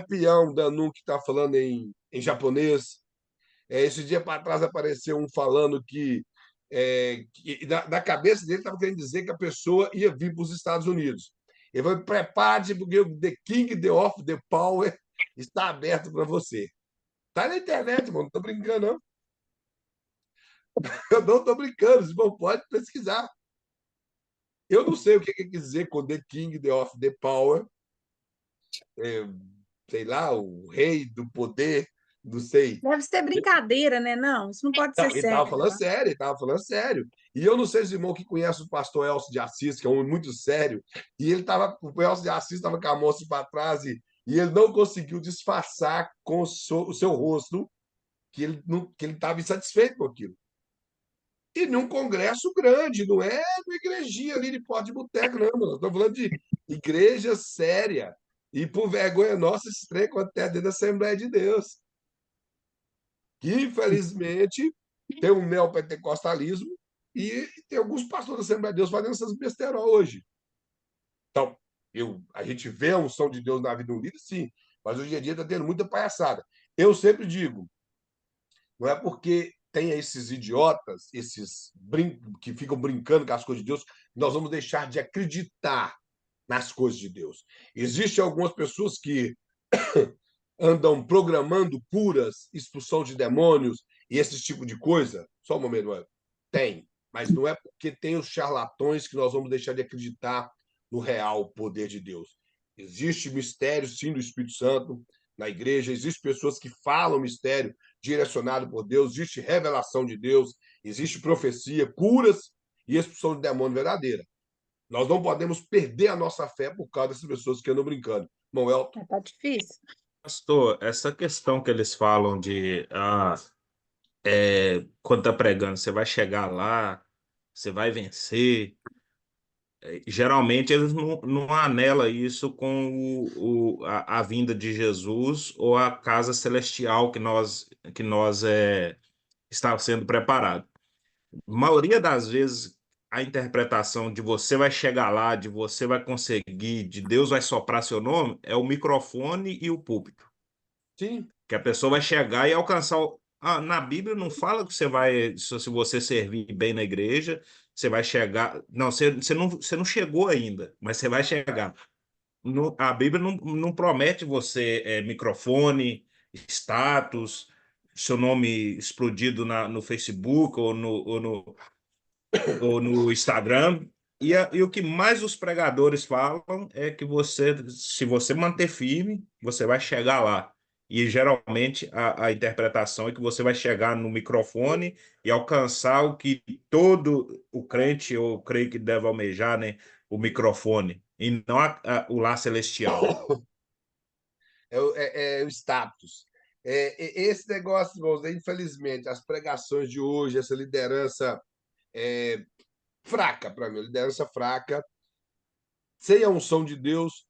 Peão Danun que está falando em japonês. Esse dia para trás apareceu um falando que na cabeça dele estava querendo dizer que a pessoa ia vir para os Estados Unidos. Ele falou: prepare-se, porque o The King, The of the Power está aberto para você. Está na internet, mano, não estou brincando, não. Eu não estou brincando, você não pode pesquisar. Eu não sei o que quer dizer com The King, The of the Power, é, sei lá, o rei do poder, não sei. Deve ser brincadeira, né? Não, isso não pode Não, ser ele estava sério, falando não. sério, ele estava falando sério. E eu não sei se o irmão que conhece o pastor Elcio de Assis, que é um homem muito sério, e o Elcio de Assis estava com a mão assim para trás e ele não conseguiu disfarçar com o seu rosto que ele estava insatisfeito com aquilo. E num congresso grande, não é uma igrejinha ali de porta de boteco, não, mano. Estou falando de igreja séria. E por vergonha nossa, esse trem acontece dentro da Assembleia de Deus. Que, infelizmente, tem um neopentecostalismo e tem alguns pastores da Assembleia de Deus fazendo essas besterol hoje. Então, a gente vê a unção de Deus na vida do líder, sim, mas hoje em dia está tendo muita palhaçada. Eu sempre digo, não é porque tem esses idiotas, que ficam brincando com as coisas de Deus, nós vamos deixar de acreditar nas coisas de Deus. Existem algumas pessoas que andam programando curas, expulsão de demônios e esse tipo de coisa. Só um momento, Noel. Tem, mas não é porque tem os charlatões que nós vamos deixar de acreditar no real poder de Deus. Existe mistério, sim, do Espírito Santo na igreja, existem pessoas que falam mistério direcionado por Deus, existe revelação de Deus, existe profecia, curas e expulsão de demônio verdadeira. Nós não podemos perder a nossa fé por causa dessas pessoas que andam brincando. Manuel, Tá difícil. Pastor, essa questão que eles falam de quando tá pregando, você vai chegar lá, você vai vencer. Geralmente eles não anelam isso com a vinda de Jesus ou a casa celestial que nós está sendo preparado. A maioria das vezes, a interpretação de você vai chegar lá, de você vai conseguir, de Deus vai soprar seu nome, é o microfone e o púlpito. sim. Que a pessoa vai chegar e alcançar. Na Bíblia não fala que você vai, se você servir bem na igreja, você vai chegar. Não, você não chegou ainda, mas você vai chegar. A Bíblia não promete você microfone, status, seu nome explodido no Facebook ou no Instagram. E o que mais os pregadores falam é que se você manter firme, você vai chegar lá. E geralmente a interpretação é que você vai chegar no microfone e alcançar o que todo o crente, eu creio que deve almejar, né? O microfone, e não o lar celestial. É o status. Esse negócio, irmãos, infelizmente, as pregações de hoje, essa liderança fraca para mim, liderança fraca, sem a unção de Deus,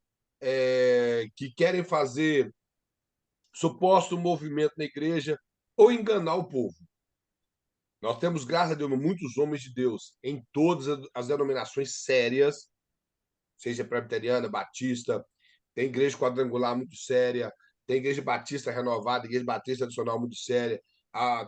que querem fazer suposto movimento na igreja ou enganar o povo. Nós temos, graças a Deus, muitos homens de Deus em todas as denominações sérias, seja presbiteriana, batista, Tem igreja quadrangular muito séria, tem igreja batista renovada, igreja batista tradicional muito séria.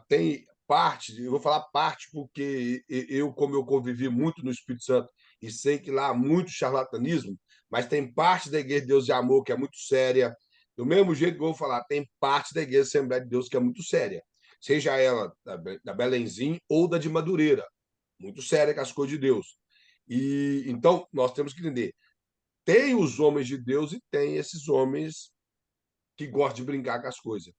Tem parte, eu vou falar parte porque eu, como eu convivi muito no Espírito Santo e sei que lá há muito charlatanismo, mas tem parte da Igreja de Deus de Amor que é muito séria. Do mesmo jeito que eu vou falar, tem parte da Igreja Assembleia de Deus que é muito séria, seja ela da Belenzinho ou da de Madureira, muito séria com as coisas de Deus. E então nós temos que entender, tem os homens de Deus e tem esses homens que gostam de brincar com as coisas.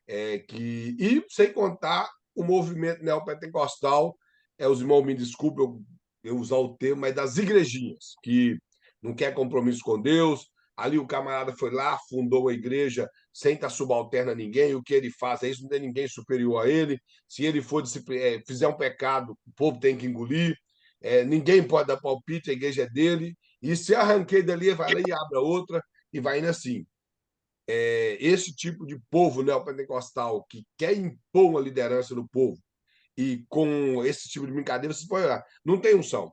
E sem contar o movimento neopentecostal, os irmãos me desculpem eu usar o termo, mas das igrejinhas, que não quer compromisso com Deus. Ali o camarada foi lá, fundou a igreja sem estar subalterno a ninguém, o que ele faz é isso, não tem ninguém superior a ele. Se ele fizer um pecado, o povo tem que engolir. Ninguém pode dar palpite, a igreja é dele. E se arranquei dali, vai lá e abre a outra, e vai indo assim. Esse tipo de povo neopentecostal que quer impor uma liderança no povo e com esse tipo de brincadeira, você pode olhar, não tem unção.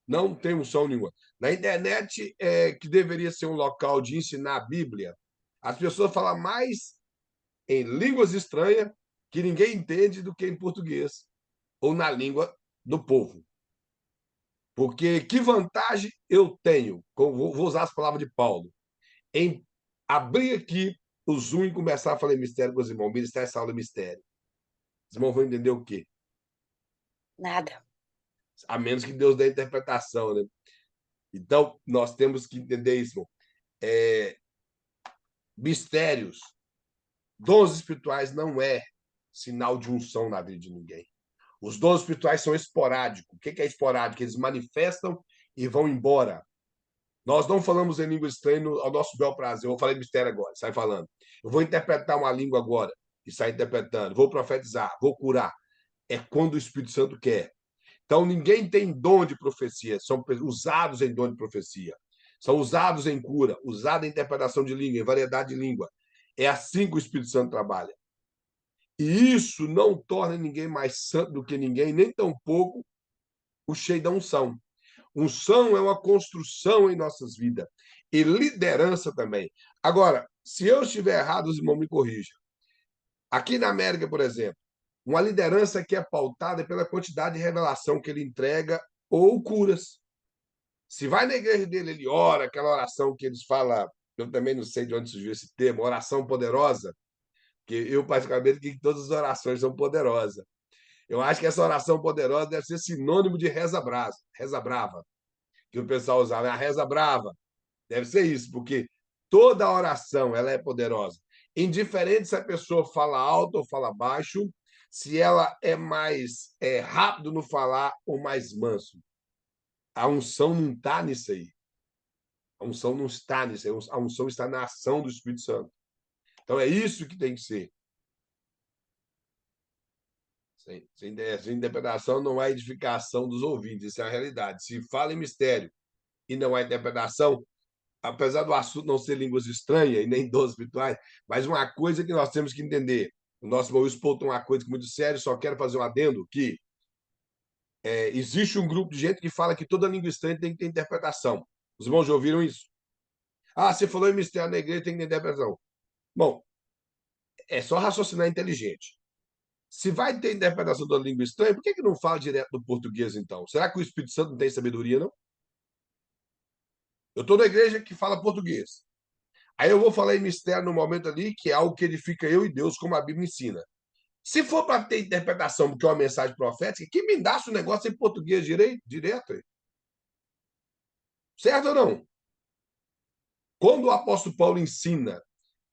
Não tem unção nenhuma. Na internet, que deveria ser um local de ensinar a Bíblia, as pessoas falam mais em línguas estranhas que ninguém entende do que em português ou na língua do povo. Porque que vantagem eu tenho, vou usar as palavras de Paulo, em abrir aqui o Zoom e começar a falar mistério com os irmãos, ministrar essa aula de mistério. Os irmãos vão entender o quê? Nada. A menos que Deus dê a interpretação, né? Então, nós temos que entender isso, irmão. Mistérios, dons espirituais não é sinal de unção na vida de ninguém. Os dons espirituais são esporádicos. O que é esporádico? Eles manifestam e vão embora. Nós não falamos em língua estranha ao nosso bel prazer. Eu vou falar de mistério agora, sai falando. Eu vou interpretar uma língua agora e sai interpretando. Vou profetizar, vou curar. É quando o Espírito Santo quer. Então, ninguém tem dom de profecia. São usados em dom de profecia. São usados em cura, usados em interpretação de língua, em variedade de língua. É assim que o Espírito Santo trabalha. E isso não torna ninguém mais santo do que ninguém, nem tampouco o cheio da unção. Unção é uma construção em nossas vidas. E liderança também. Agora, se eu estiver errado, os irmãos me corrijam. Aqui na América, por exemplo, uma liderança que é pautada pela quantidade de revelação que ele entrega ou curas. Se vai na igreja dele, ele ora, aquela oração que eles falam, eu também não sei de onde surgiu esse termo, oração poderosa, que eu, particularmente, que todas as orações são poderosas. Eu acho que essa oração poderosa deve ser sinônimo de reza brava, que o pessoal usava, a reza brava. Deve ser isso, porque toda oração ela é poderosa. Indiferente se a pessoa fala alto ou fala baixo, se ela é mais rápido no falar ou mais manso. A unção não está nisso aí. A unção não está nisso aí. A unção está na ação do Espírito Santo. Então é isso que tem que ser. Sem interpretação não há edificação dos ouvintes. Isso é a realidade. Se fala em mistério e não há interpretação, apesar do assunto não ser línguas estranhas e nem dons espirituais, mas uma coisa que nós temos que entender. O nosso irmão expôs uma coisa muito séria, só quero fazer um adendo, que existe um grupo de gente que fala que toda língua estranha tem que ter interpretação. Os irmãos já ouviram isso? Você falou em mistério na igreja, tem que ter interpretação. Bom, é só raciocinar inteligente. Se vai ter interpretação da língua estranha, por que não fala direto do português, então? Será que o Espírito Santo não tem sabedoria, não? Eu estou na igreja que fala português. Aí eu vou falar em mistério no momento ali, que é algo que edifica eu e Deus, como a Bíblia ensina. Se for para ter interpretação, porque é uma mensagem profética, que me dá o negócio em português direto. Certo ou não? Quando o apóstolo Paulo ensina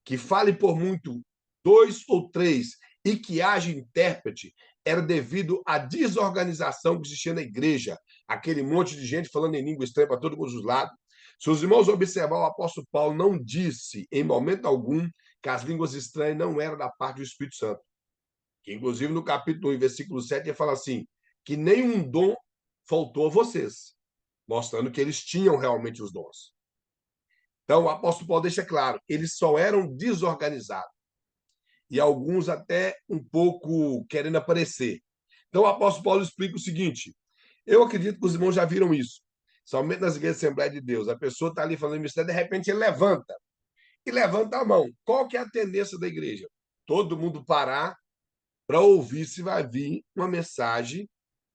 que fale por muito 2 ou 3 e que haja intérprete, era devido à desorganização que existia na igreja. Aquele monte de gente falando em língua estranha para todos os lados. Se os irmãos observar, o apóstolo Paulo não disse, em momento algum, que as línguas estranhas não eram da parte do Espírito Santo. Que, inclusive, no capítulo 1, versículo 7, ele fala assim, que nenhum dom faltou a vocês, mostrando que eles tinham realmente os dons. Então, o apóstolo Paulo deixa claro, eles só eram desorganizados. E alguns até um pouco querendo aparecer. Então, o apóstolo Paulo explica o seguinte, eu acredito que os irmãos já viram isso. somente nas igrejas de Assembleia de Deus. A pessoa está ali falando mistério, de repente ele levanta e levanta a mão. Qual que é a tendência da igreja? Todo mundo parar para ouvir se vai vir uma mensagem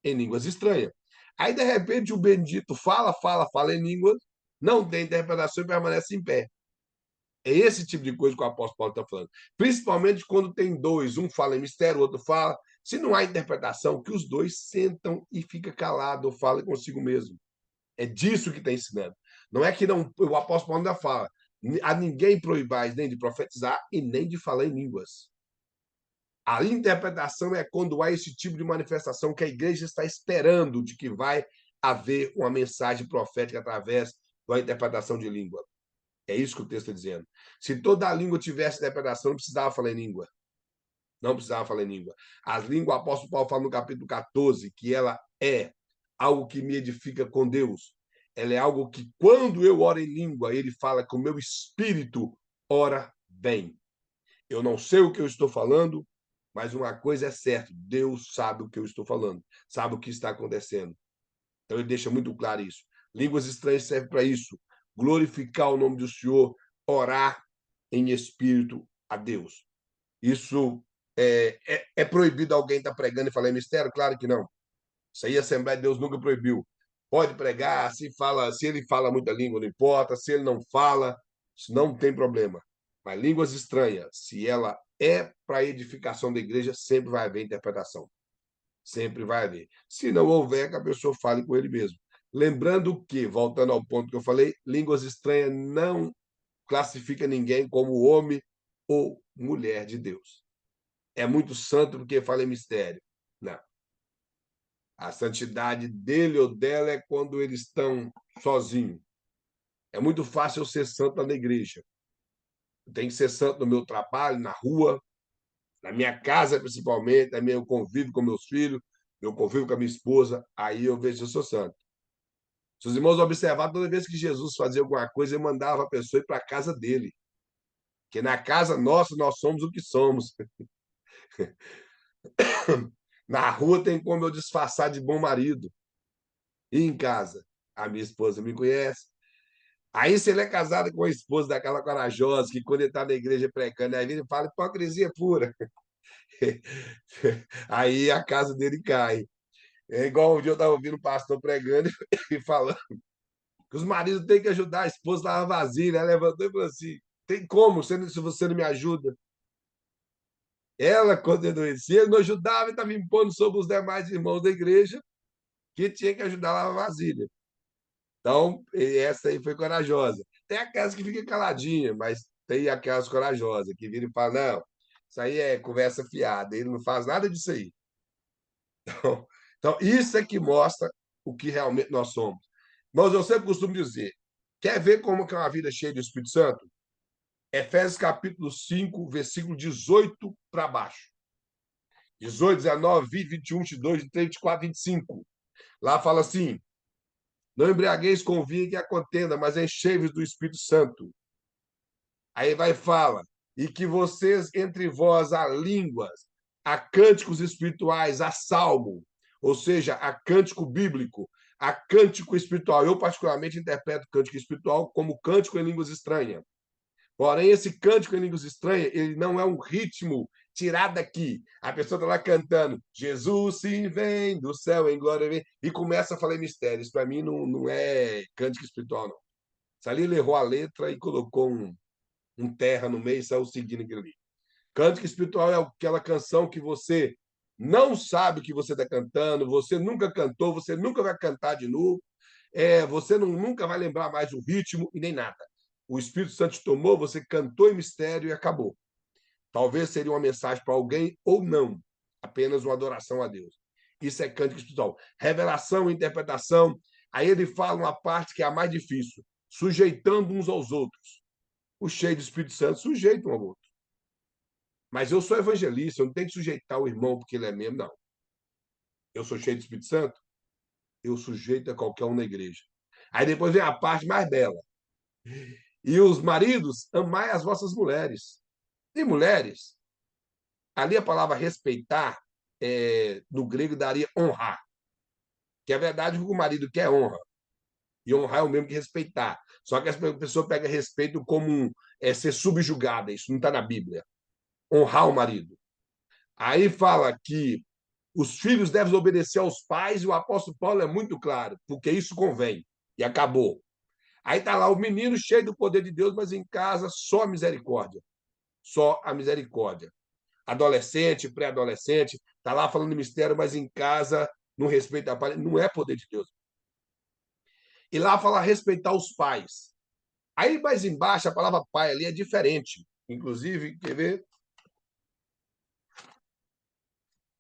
em línguas estranhas. Aí, de repente, o bendito fala em línguas, não tem interpretação e permanece em pé. É esse tipo de coisa que o apóstolo Paulo está falando. Principalmente quando tem dois, um fala em mistério, o outro fala. Se não há interpretação, que os dois sentam e fica calado ou falem consigo mesmo. É disso que está ensinando. Não é que não, o apóstolo Paulo ainda fala, a ninguém proibais nem de profetizar e nem de falar em línguas. A interpretação é quando há esse tipo de manifestação que a igreja está esperando de que vai haver uma mensagem profética através da interpretação de língua. É isso que o texto está dizendo. Se toda a língua tivesse interpretação, não precisava falar em língua. Não precisava falar em língua. As línguas, o apóstolo Paulo fala no capítulo 14 que ela é algo que me edifica com Deus. Ela é algo que, quando eu oro em língua, ele fala que o meu espírito ora bem. Eu não sei o que eu estou falando, mas uma coisa é certa: Deus sabe o que eu estou falando, sabe o que está acontecendo. Então ele deixa muito claro isso. Línguas estranhas servem para isso: glorificar o nome do Senhor, orar em espírito a Deus. Isso é proibido alguém estar pregando e falar em mistério? Claro que não. Isso aí a Assembleia de Deus nunca proibiu. Pode pregar, se ele fala muita língua, não importa, se ele não fala, isso não tem problema. Mas línguas estranhas, se ela é para a edificação da igreja, sempre vai haver interpretação. Sempre vai haver. Se não houver, que a pessoa fale com ele mesmo. Lembrando que, voltando ao ponto que eu falei, línguas estranhas não classifica ninguém como homem ou mulher de Deus. É muito santo porque fala em mistério. Não. A santidade dele ou dela é quando eles estão sozinhos. É muito fácil eu ser santo na igreja. Eu tenho que ser santo no meu trabalho, na rua, na minha casa, principalmente. Também eu convivo com meus filhos, eu convivo com a minha esposa. Aí eu vejo se eu sou santo. Se os irmãos observar, toda vez que Jesus fazia alguma coisa, ele mandava a pessoa ir para a casa dele. Porque na casa nossa, nós somos o que somos. Na rua tem como eu disfarçar de bom marido. E em casa, a minha esposa me conhece. Aí, se ele é casado com uma esposa daquela corajosa, que quando ele está na igreja pregando, aí ele fala hipocrisia pura. Aí a casa dele cai. É igual um dia eu estava ouvindo o pastor pregando e falando que os maridos têm que ajudar a esposa a lavar vasilha. Ela levantou e falou assim: tem como, se você não me ajuda? Ela, quando adoecia, ele não ajudava e estava impondo sobre os demais irmãos da igreja que tinha que ajudar a lavar vasilha. Então, essa aí foi corajosa. Tem aquelas que ficam caladinhas, mas tem aquelas corajosas que viram e falam: não, isso aí é conversa fiada, ele não faz nada disso aí. Então, isso é que mostra o que realmente nós somos. Mas eu sempre costumo dizer: quer ver como que é uma vida cheia do Espírito Santo? Efésios capítulo 5, versículo 18 para baixo. 18, 19, 20, 21, 22, 23, 24, 25. Lá fala assim: não embriagueis com o vinho que a contenda, mas enchei-vos do Espírito Santo. Aí vai e fala: e que vocês entre vós há línguas, há cânticos espirituais, há salmo, ou seja, há cântico bíblico, há cântico espiritual. Eu, particularmente, interpreto cântico espiritual como cântico em línguas estranhas. Porém, esse cântico em línguas estranhas, ele não é um ritmo tirado daqui. A pessoa está lá cantando, Jesus sim vem do céu em glória, vem, e começa a falar em mistérios. Para mim, não é cântico espiritual, não. Isso ali ele errou a letra e colocou um terra no meio e saiu seguindo aquilo ali. Cântico espiritual é aquela canção que você não sabe o que você está cantando, você nunca cantou, você nunca vai cantar de novo, você nunca vai lembrar mais o ritmo e nem nada. O Espírito Santo te tomou, você cantou em mistério e acabou. Talvez seria uma mensagem para alguém ou não, apenas uma adoração a Deus. Isso é cântico espiritual. Revelação, interpretação. Aí ele fala uma parte que é a mais difícil, sujeitando uns aos outros. O cheio do Espírito Santo sujeita um ao outro. Mas eu sou evangelista, eu não tenho que sujeitar o irmão porque ele é mesmo, não. Eu sou cheio do Espírito Santo, eu sujeito a qualquer um na igreja. Aí depois vem a parte mais bela. E os maridos, amai as vossas mulheres. E mulheres, ali a palavra respeitar, no grego daria honrar. Que é verdade que o marido quer honra. E honrar é o mesmo que respeitar. Só que a pessoa pega respeito como ser subjugada. Isso não está na Bíblia. Honrar o marido. Aí fala que os filhos devem obedecer aos pais, e o apóstolo Paulo é muito claro, porque isso convém. E acabou. Aí está lá o menino cheio do poder de Deus, mas em casa só a misericórdia. Só a misericórdia. Adolescente, pré-adolescente, está lá falando de mistério, mas em casa não respeita a pai. Não é poder de Deus. E lá fala respeitar os pais. Aí mais embaixo, a palavra pai ali é diferente. Inclusive, quer ver?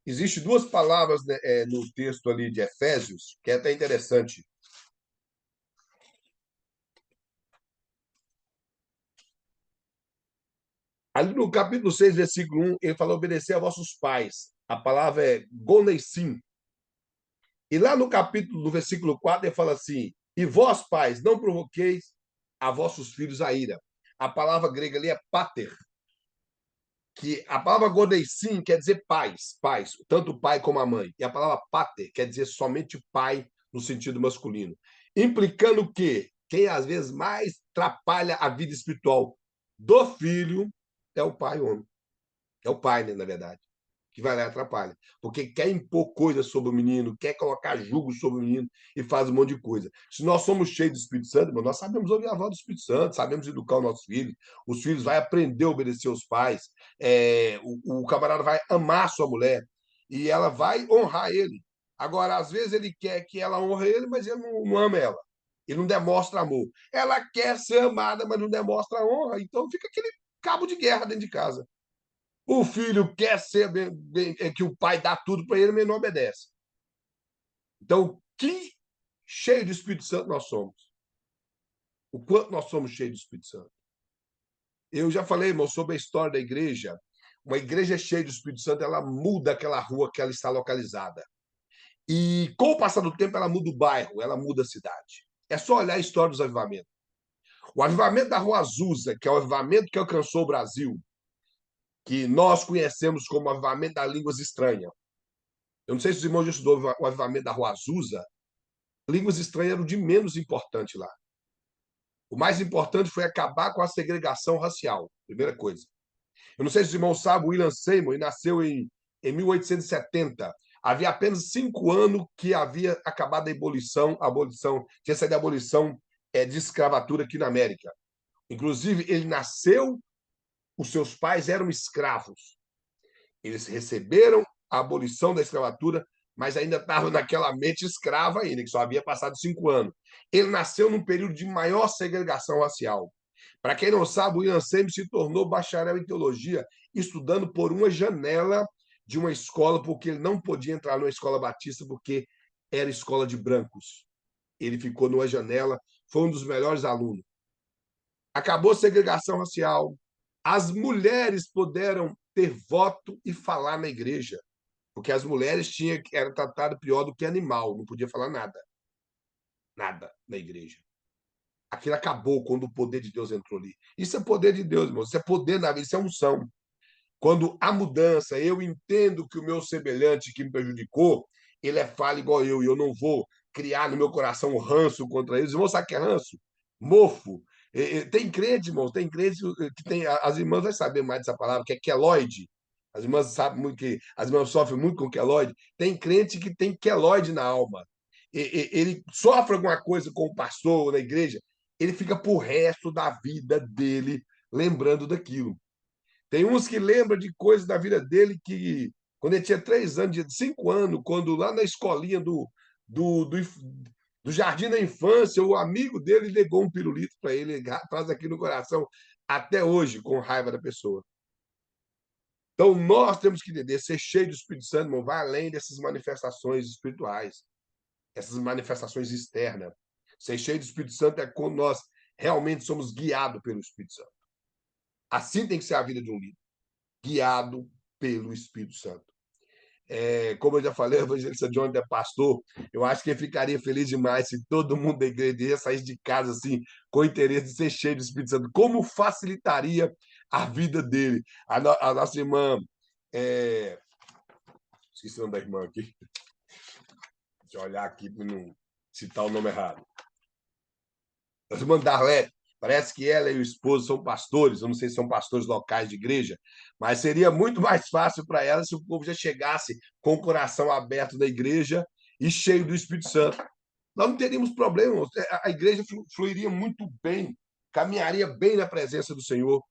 Existem duas palavras, né, no texto ali de Efésios, que é até interessante. Ali no capítulo 6, versículo 1, ele fala obedecer a vossos pais. A palavra é goneisim. E lá no capítulo, no versículo 4, ele fala assim: e vós, pais, não provoqueis a vossos filhos a ira. A palavra grega ali é pater, que a palavra goneisim quer dizer pais, pais, tanto o pai como a mãe. E a palavra pater quer dizer somente pai no sentido masculino. Implicando que quem às vezes mais atrapalha a vida espiritual do filho é o pai, homem. É o pai, né, na verdade, que vai lá e atrapalha. Porque quer impor coisas sobre o menino, quer colocar julgo sobre o menino e faz um monte de coisa. Se nós somos cheios do Espírito Santo, nós sabemos ouvir a voz do Espírito Santo, sabemos educar os nossos filhos, os filhos vão aprender a obedecer aos pais, o camarada vai amar sua mulher e ela vai honrar ele. Agora, às vezes ele quer que ela honre ele, mas ele não ama ela. Ele não demonstra amor. Ela quer ser amada, mas não demonstra honra. Então fica aquele cabo de guerra dentro de casa. O filho quer ser que o pai dá tudo para ele, mas não obedece. Então, que cheio do Espírito Santo nós somos. O quanto nós somos cheios do Espírito Santo. Eu já falei, irmão, sobre a história da igreja. Uma igreja cheia do Espírito Santo, ela muda aquela rua que ela está localizada. E com o passar do tempo, ela muda o bairro, ela muda a cidade. É só olhar a história dos avivamentos. O avivamento da Rua Azusa, que é o avivamento que alcançou o Brasil, que nós conhecemos como avivamento das línguas estranhas. Eu não sei se os irmãos já estudou o avivamento da Rua Azusa. Línguas estranhas eram de menos importante lá. O mais importante foi acabar com a segregação racial, primeira coisa. Eu não sei se os irmãos sabem, o William Seymour nasceu em 1870. Havia apenas 5 anos que havia acabado a abolição, tinha saído a abolição de escravatura aqui na América. Inclusive, ele nasceu, os seus pais eram escravos. Eles receberam a abolição da escravatura, mas ainda estava naquela mente escrava ainda, que só havia passado 5 anos. Ele nasceu num período de maior segregação racial. Para quem não sabe, o William Seymour se tornou bacharel em teologia, estudando por uma janela de uma escola, porque ele não podia entrar numa escola batista, porque era escola de brancos. Ele ficou numa janela, foi um dos melhores alunos. Acabou a segregação racial. As mulheres puderam ter voto e falar na igreja, porque as mulheres eram tratadas pior do que animal, não podia falar nada. Nada na igreja. Aquilo acabou quando o poder de Deus entrou ali. Isso é poder de Deus, irmão. Isso é poder na vida, isso é unção. Quando há mudança, eu entendo que o meu semelhante que me prejudicou, ele é falho igual eu, e eu não vou criar no meu coração um ranço contra eles. Irmão, sabe o que é ranço? Mofo. Tem crente, irmão, tem crente que tem. As irmãs vão saber mais dessa palavra, que é queloide. As irmãs sabem muito que as irmãs sofrem muito com queloide. Tem crente que tem queloide na alma. Ele sofre alguma coisa com o pastor na igreja, ele fica pro resto da vida dele lembrando daquilo. Tem uns que lembram de coisas da vida dele que, quando ele tinha 3 anos, 5 anos, quando lá na escolinha do, do, do jardim da infância, o amigo dele legou um pirulito para ele, traz aqui no coração até hoje, com raiva da pessoa. Então, nós temos que entender, ser cheio do Espírito Santo, irmão, vai além dessas manifestações espirituais, essas manifestações externas. Ser cheio do Espírito Santo é quando nós realmente somos guiados pelo Espírito Santo. Assim tem que ser a vida de um líder, guiado pelo Espírito Santo. Como eu já falei, o evangelista John é pastor, eu acho que ele ficaria feliz demais se todo mundo da igreja saísse de casa assim, com o interesse de ser cheio do Espírito Santo. Como facilitaria a vida dele? A nossa irmã, esqueci o nome da irmã aqui, deixa eu olhar aqui para não citar o nome errado. A irmã Darlete, parece que ela e o esposo são pastores, eu não sei se são pastores locais de igreja, mas seria muito mais fácil para ela se o povo já chegasse com o coração aberto da igreja e cheio do Espírito Santo. Nós não teríamos problemas, a igreja fluiria muito bem, caminharia bem na presença do Senhor.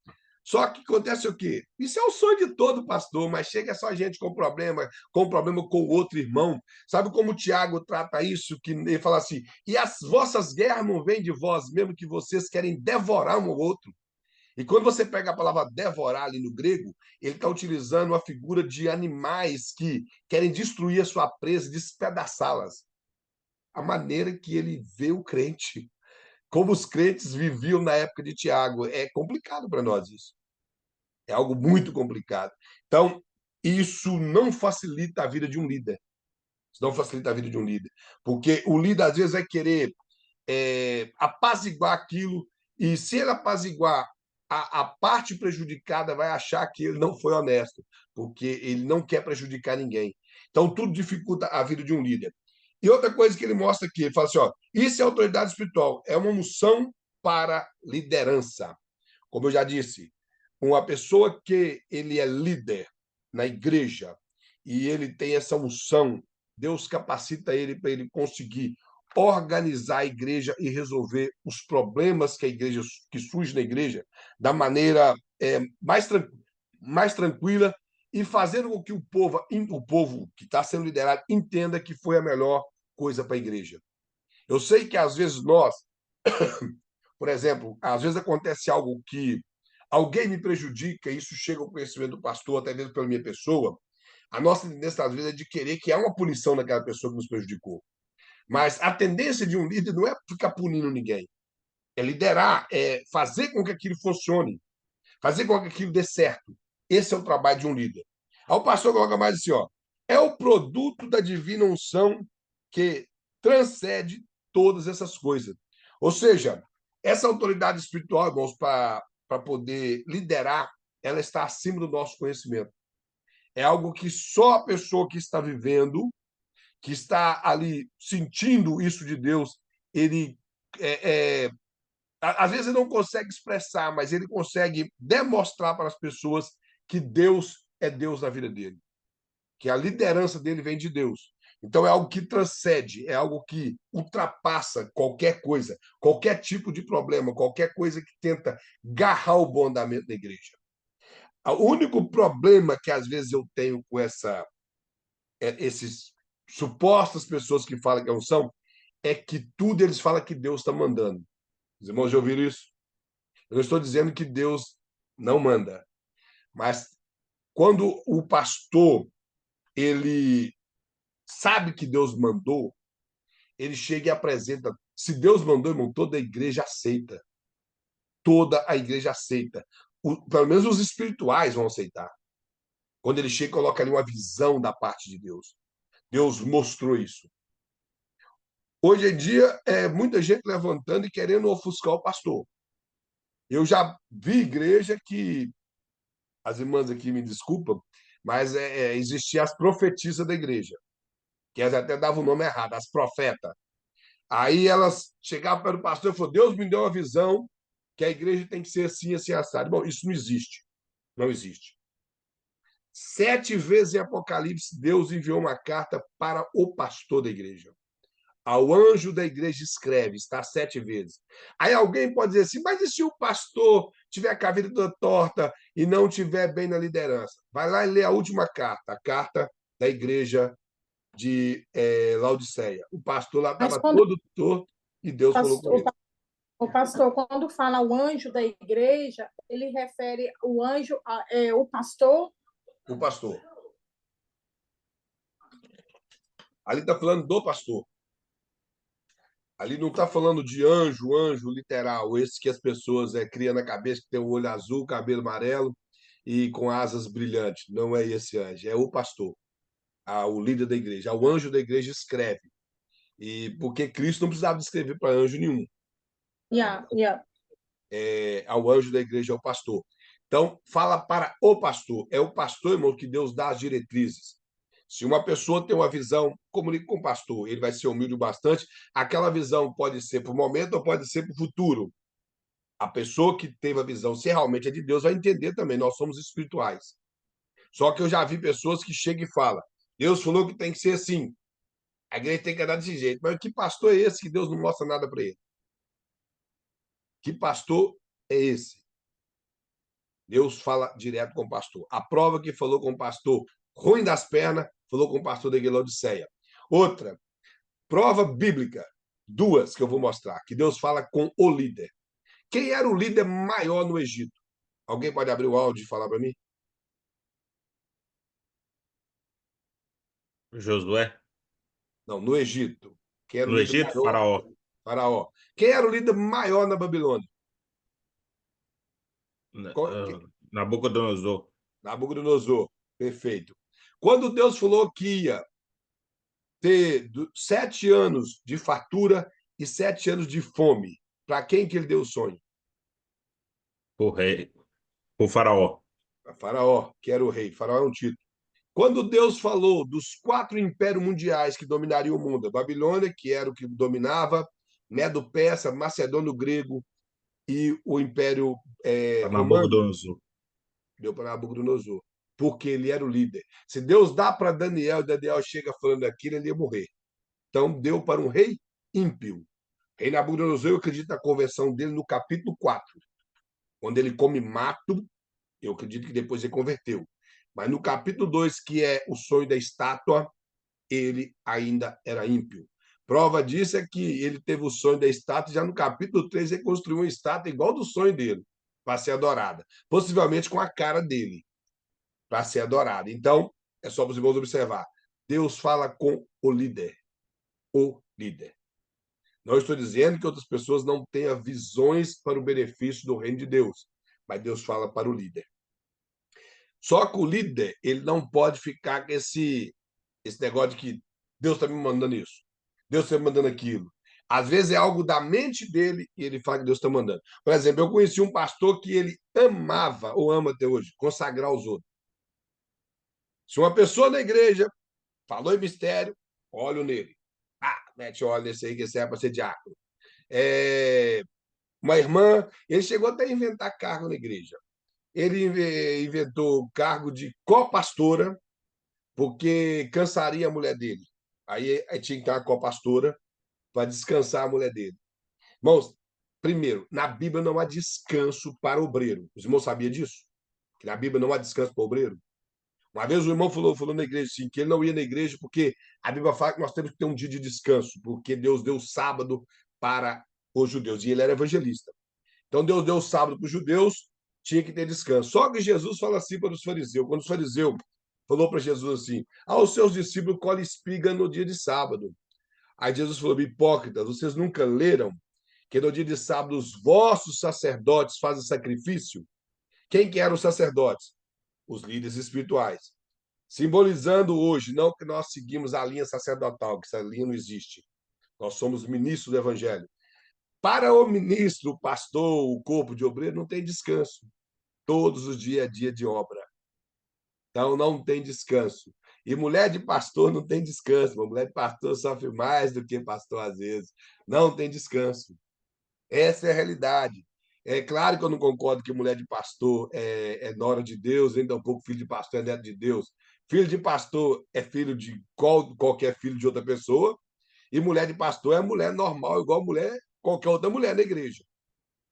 Só que acontece o quê? Isso é o sonho de todo pastor, mas chega só gente com problema com outro irmão. Sabe como o Tiago trata isso? Que ele fala assim: e as vossas guerras não vêm de vós, mesmo que vocês querem devorar um ao outro. E quando você pega a palavra devorar ali no grego, ele está utilizando a figura de animais que querem destruir a sua presa, despedaçá-las. A maneira que ele vê o crente, como os crentes viviam na época de Tiago, é complicado para nós isso. É algo muito complicado. Então, isso não facilita a vida de um líder. Isso não facilita a vida de um líder. Porque o líder, às vezes, vai querer apaziguar aquilo, e se ele apaziguar, a parte prejudicada vai achar que ele não foi honesto, porque ele não quer prejudicar ninguém. Então, tudo dificulta a vida de um líder. E outra coisa que ele mostra aqui, ele fala assim, ó, isso é autoridade espiritual, é uma unção para liderança. Como eu já disse, uma pessoa que ele é líder na igreja e ele tem essa unção, Deus capacita ele para ele conseguir organizar a igreja e resolver os problemas que a igreja que surge na igreja da maneira mais tranquila e fazendo com que o povo que está sendo liderado entenda que foi a melhor coisa para a igreja. Eu sei que às vezes nós, por exemplo, às vezes acontece algo que alguém me prejudica, isso chega ao conhecimento do pastor, até mesmo pela minha pessoa, a nossa tendência, às vezes, é de querer que há uma punição naquela pessoa que nos prejudicou. Mas a tendência de um líder não é ficar punindo ninguém. É liderar, é fazer com que aquilo funcione, fazer com que aquilo dê certo. Esse é o trabalho de um líder. Aí o pastor coloca mais assim, ó, é o produto da divina unção que transcende todas essas coisas. Ou seja, essa autoridade espiritual, irmãos, para poder liderar, ela está acima do nosso conhecimento. É algo que só a pessoa que está vivendo, que está ali sentindo isso de Deus, ele às vezes ele não consegue expressar, mas ele consegue demonstrar para as pessoas que Deus é Deus na vida dele, que a liderança dele vem de Deus. Então é algo que transcende, é algo que ultrapassa qualquer coisa, qualquer tipo de problema, qualquer coisa que tenta garrar o bom andamento da igreja. O único problema que às vezes eu tenho com esses supostas pessoas que falam que não são, é que tudo eles falam que Deus está mandando. Os irmãos já ouviram isso? Eu não estou dizendo que Deus não manda, mas quando o pastor ele sabe que Deus mandou, ele chega e apresenta. Se Deus mandou, irmão, toda a igreja aceita. Toda a igreja aceita. Pelo menos os espirituais vão aceitar. Quando ele chega e coloca ali uma visão da parte de Deus. Deus mostrou isso. Hoje em dia, muita gente levantando e querendo ofuscar o pastor. Eu já vi igreja que, as irmãs aqui me desculpam, mas existiam as profetisas da igreja, que elas até davam o nome errado, as profetas. Aí elas chegavam para o pastor e falaram, Deus me deu uma visão que a igreja tem que ser assim, assim, assado. Bom, isso não existe. Não existe. 7 vezes em Apocalipse, Deus enviou uma carta para o pastor da igreja. Ao anjo da igreja escreve, está 7 vezes. Aí alguém pode dizer assim, mas e se o pastor tiver com a vida toda torta e não tiver bem na liderança? Vai lá e lê a última carta, a carta da igreja de Laodiceia. O pastor lá estava todo torto e Deus falou com ele. O pastor, quando fala o anjo da igreja, ele refere o anjo, o pastor? O pastor. Ali está falando do pastor. Ali não está falando de anjo, anjo literal, esse que as pessoas criam na cabeça, que tem o olho azul, cabelo amarelo e com asas brilhantes. Não é esse anjo, é o pastor, o líder da igreja. O anjo da igreja escreve. E porque Cristo não precisava escrever para anjo nenhum. Ao anjo da igreja é o pastor. Então, fala para o pastor. É o pastor, irmão, que Deus dá as diretrizes. Se uma pessoa tem uma visão, comunique com o pastor, ele vai ser humilde bastante. Aquela visão pode ser para o momento ou pode ser para o futuro. A pessoa que teve a visão, se realmente é de Deus, vai entender também. Nós somos espirituais. Só que eu já vi pessoas que chegam e falam: Deus falou que tem que ser assim. A igreja tem que andar desse jeito. Mas que pastor é esse que Deus não mostra nada para ele? Que pastor é esse? Deus fala direto com o pastor. A prova que falou com o pastor ruim das pernas, falou com o pastor da igreja Laodiceia. Outra, prova bíblica, duas que eu vou mostrar, que Deus fala com o líder. Quem era o líder maior no Egito? Alguém pode abrir o áudio e falar para mim? Josué. Não, no Egito. Quem era o No líder Egito, maior? Faraó. Faraó. Quem era o líder maior na Babilônia? Nabucodonosor. Nabucodonosor. Perfeito. Quando Deus falou que ia ter 7 anos de fartura e 7 anos de fome, para quem que ele deu o sonho? O rei. O Faraó. Para Faraó, que era o rei. Faraó é um título. Quando Deus falou dos 4 impérios mundiais que dominariam o mundo, a Babilônia, que era o que dominava, Medo-Persa, Macedônio-Grego e o Império Romano, Nabucodonosor. deu para Nabucodonosor, porque ele era o líder. Se Deus dá para Daniel, e Daniel chega falando aquilo, ele ia morrer. Então, deu para um rei ímpio. Rei Nabucodonosor, eu acredito na conversão dele no capítulo 4, quando ele come mato, eu acredito que depois ele converteu. Mas no capítulo 2, que é o sonho da estátua, ele ainda era ímpio. Prova disso é que ele teve o sonho da estátua, e já no capítulo 3 ele construiu uma estátua igual do sonho dele, para ser adorada. Possivelmente com a cara dele, para ser adorada. Então, é só para os irmãos observar. Deus fala com o líder. O líder. Não estou dizendo que outras pessoas não tenham visões para o benefício do reino de Deus, mas Deus fala para o líder. Só que o líder, ele não pode ficar com esse negócio de que Deus está me mandando isso, Deus está me mandando aquilo. Às vezes é algo da mente dele e ele fala que Deus está mandando. Por exemplo, eu conheci um pastor que ele amava, ou ama até hoje, consagrar os outros. Se uma pessoa na igreja falou em mistério, olho nele. Ah, mete óleo nesse aí que esse é para ser diácono. Uma irmã, ele chegou até a inventar cargo na igreja. Ele inventou cargo de copastora, porque cansaria a mulher dele. Aí tinha que ter uma copastora para descansar a mulher dele. Irmãos, primeiro, na Bíblia não há descanso para o obreiro. Os irmãos sabiam disso? Que na Bíblia não há descanso para o obreiro? Uma vez o irmão falou na igreja assim, que ele não ia na igreja porque a Bíblia fala que nós temos que ter um dia de descanso, porque Deus deu sábado para os judeus. E ele era evangelista. Então Deus deu sábado para os judeus, tinha que ter descanso. Só que Jesus fala assim para os fariseus. Quando os fariseus falou para Jesus assim: aos seus discípulos colhe espiga no dia de sábado. Aí Jesus falou: hipócritas, vocês nunca leram que no dia de sábado os vossos sacerdotes fazem sacrifício? Quem que eram os sacerdotes? Os líderes espirituais. Simbolizando hoje, não que nós seguimos a linha sacerdotal, que essa linha não existe. Nós somos ministros do evangelho. Para o ministro, o pastor, o corpo de obreiro, não tem descanso. Todos os dias é dia de obra. Então, não tem descanso. E mulher de pastor não tem descanso. Uma mulher de pastor sofre mais do que pastor, às vezes. Não tem descanso. Essa é a realidade. É claro que eu não concordo que mulher de pastor é nora de Deus, nem tampouco filho de pastor é neto de Deus. Filho de pastor é filho de qualquer filho de outra pessoa, e mulher de pastor é mulher normal, igual mulher, qualquer outra mulher na igreja.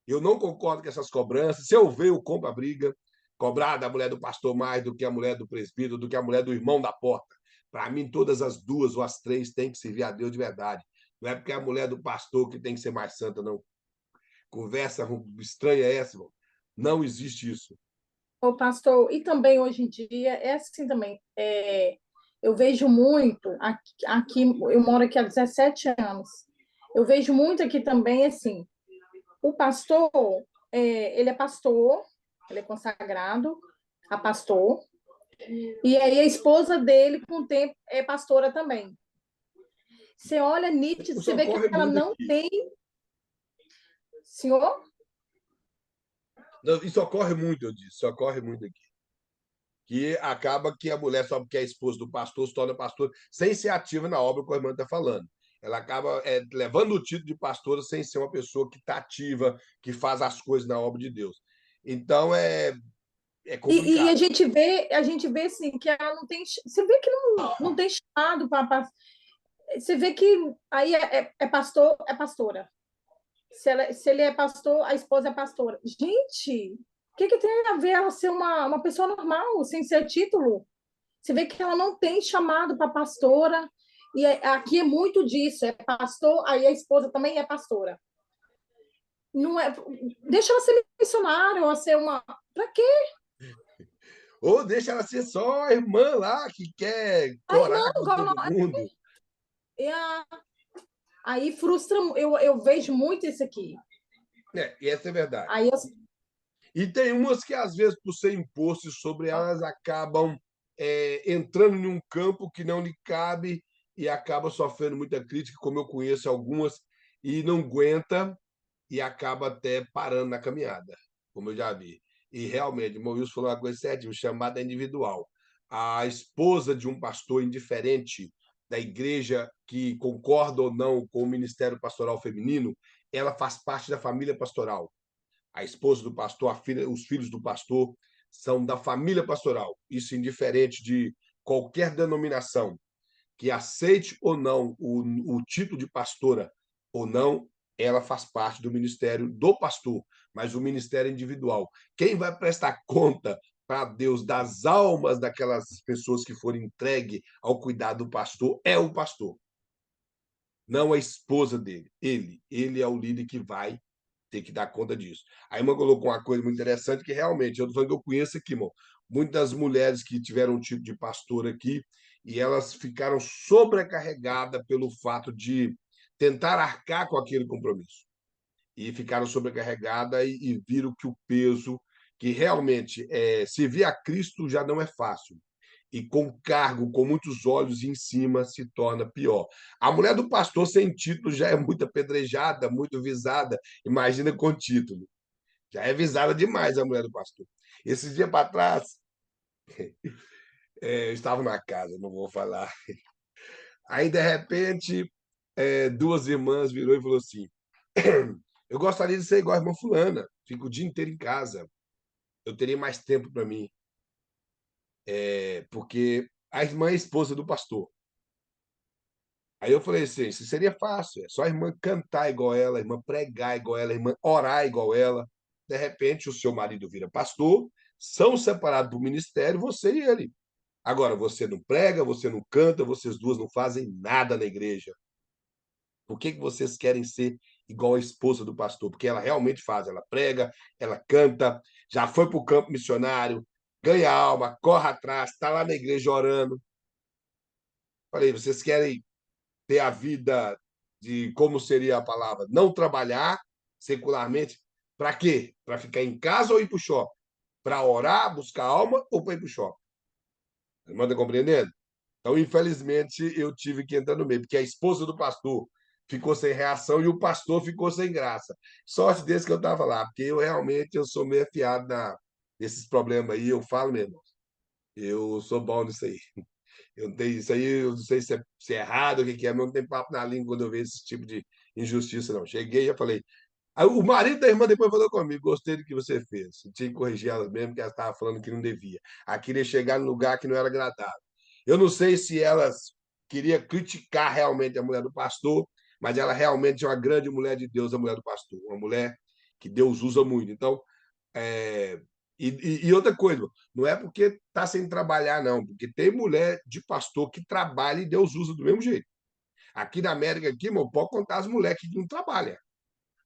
Eu não concordo com essas cobranças. Se eu ver, eu compro a briga. Cobrar da mulher do pastor mais do que a mulher do presbítero, do que a mulher do irmão da porta. Para mim, todas as duas ou as três têm que servir a Deus de verdade. Não é porque é a mulher do pastor que tem que ser mais santa, não. Conversa estranha é essa, irmão. Não existe isso. Ô, pastor, e também hoje em dia é assim também. Eu vejo muito, aqui, eu moro aqui há 17 anos, eu vejo muito aqui também assim, o pastor, ele é pastor, ele é consagrado a pastor, e aí a esposa dele, com o tempo, é pastora também. Você olha nítido, você vê que ela não tem... Senhor? Não, isso ocorre muito, eu disse. Isso ocorre muito aqui. que acaba que a mulher, só porque é esposa do pastor, se torna pastora, sem ser ativa na obra que a irmã está falando. Ela acaba levando o título de pastora sem ser uma pessoa que está ativa, que faz as coisas na obra de Deus. Então, é E complicado. a gente vê assim, que ela não tem. Você vê que não tem chamado para. Você vê que aí é pastor, é pastora. Se ele é pastor, a esposa é pastora. Gente, o que tem a ver ela ser uma pessoa normal, sem ser título? Você vê que ela não tem chamado para pastora, e aqui é muito disso, é pastor, aí a esposa também é pastora. Não é, deixa ela ser missionária, ou ser uma. Para quê? Ou deixa ela ser só a irmã lá que quer corar com todo mundo. Aí frustra, eu vejo muito isso aqui. E essa é verdade. Aí eu, E tem umas que, às vezes, por ser imposto sobre elas, acabam entrando em um campo que não lhe cabe e acaba sofrendo muita crítica, como eu conheço algumas, e não aguenta e acaba até parando na caminhada, como eu já vi. E realmente, o Wilson falou uma coisa certa, o chamado é individual. A esposa de um pastor indiferente da igreja que concorda ou não com o ministério pastoral feminino, ela faz parte da família pastoral. A esposa do pastor, a filha, os filhos do pastor são da família pastoral. Isso indiferente de qualquer denominação que aceite ou não o título de pastora ou não, ela faz parte do ministério do pastor, mas o ministério individual. Quem vai prestar conta para Deus das almas daquelas pessoas que forem entregues ao cuidado do pastor é o pastor, não a esposa dele. Ele é o líder que vai ter que dar conta disso. A irmã colocou uma coisa muito interessante que realmente, eu estou falando que eu conheço aqui, irmão, muitas mulheres que tiveram um tipo de pastor aqui e elas ficaram sobrecarregadas pelo fato de tentar arcar com aquele compromisso. E ficaram sobrecarregadas e viram que o peso, que realmente servir a Cristo já não é fácil. E com cargo, com muitos olhos em cima, se torna pior. A mulher do pastor sem título já é muito apedrejada, muito visada. Imagina com título. Já é visada demais a mulher do pastor. Esses dias para trás, eu estava na casa, não vou falar. Aí, de repente, duas irmãs virou e falou assim: eu gostaria de ser igual a irmã fulana, fico o dia inteiro em casa, eu teria mais tempo para mim, porque a irmã é esposa do pastor. Aí eu falei assim, isso seria fácil, é só a irmã cantar igual ela, a irmã pregar igual ela, a irmã orar igual ela. De repente, o seu marido vira pastor, são separados do ministério, você e ele. Agora, você não prega, você não canta, vocês duas não fazem nada na igreja. Por que vocês querem ser igual a esposa do pastor? Porque ela realmente faz, ela prega, ela canta, já foi para o campo missionário, ganha alma, corre atrás, está lá na igreja orando. Falei, vocês querem ter a vida de, como seria a palavra, não trabalhar secularmente, para quê? Para ficar em casa ou ir para o shopping? Para orar, buscar alma ou para ir para o shopping? Você manda compreendendo? Então, infelizmente, eu tive que entrar no meio, porque a esposa do pastor ficou sem reação e o pastor ficou sem graça. Sorte desse que eu estava lá, porque eu realmente eu sou meio afiado nesses problemas aí, eu falo mesmo. Eu sou bom nisso aí. Eu não tenho isso aí, eu não sei se é errado, o que é, mas não tem papo na língua quando eu vejo esse tipo de injustiça, não. Cheguei e já falei. Aí, o marido da irmã depois falou comigo: gostei do que você fez. Eu tinha que corrigir ela mesmo, que ela estava falando que não devia. Ela queria chegar num lugar que não era agradável. Eu não sei se elas queria criticar realmente a mulher do pastor, mas ela realmente é uma grande mulher de Deus, a mulher do pastor. Uma mulher que Deus usa muito. Então, é, e outra coisa, não é porque está sem trabalhar, não, porque tem mulher de pastor que trabalha e Deus usa do mesmo jeito. Aqui na América, aqui, irmão, pode contar as mulheres que não trabalham.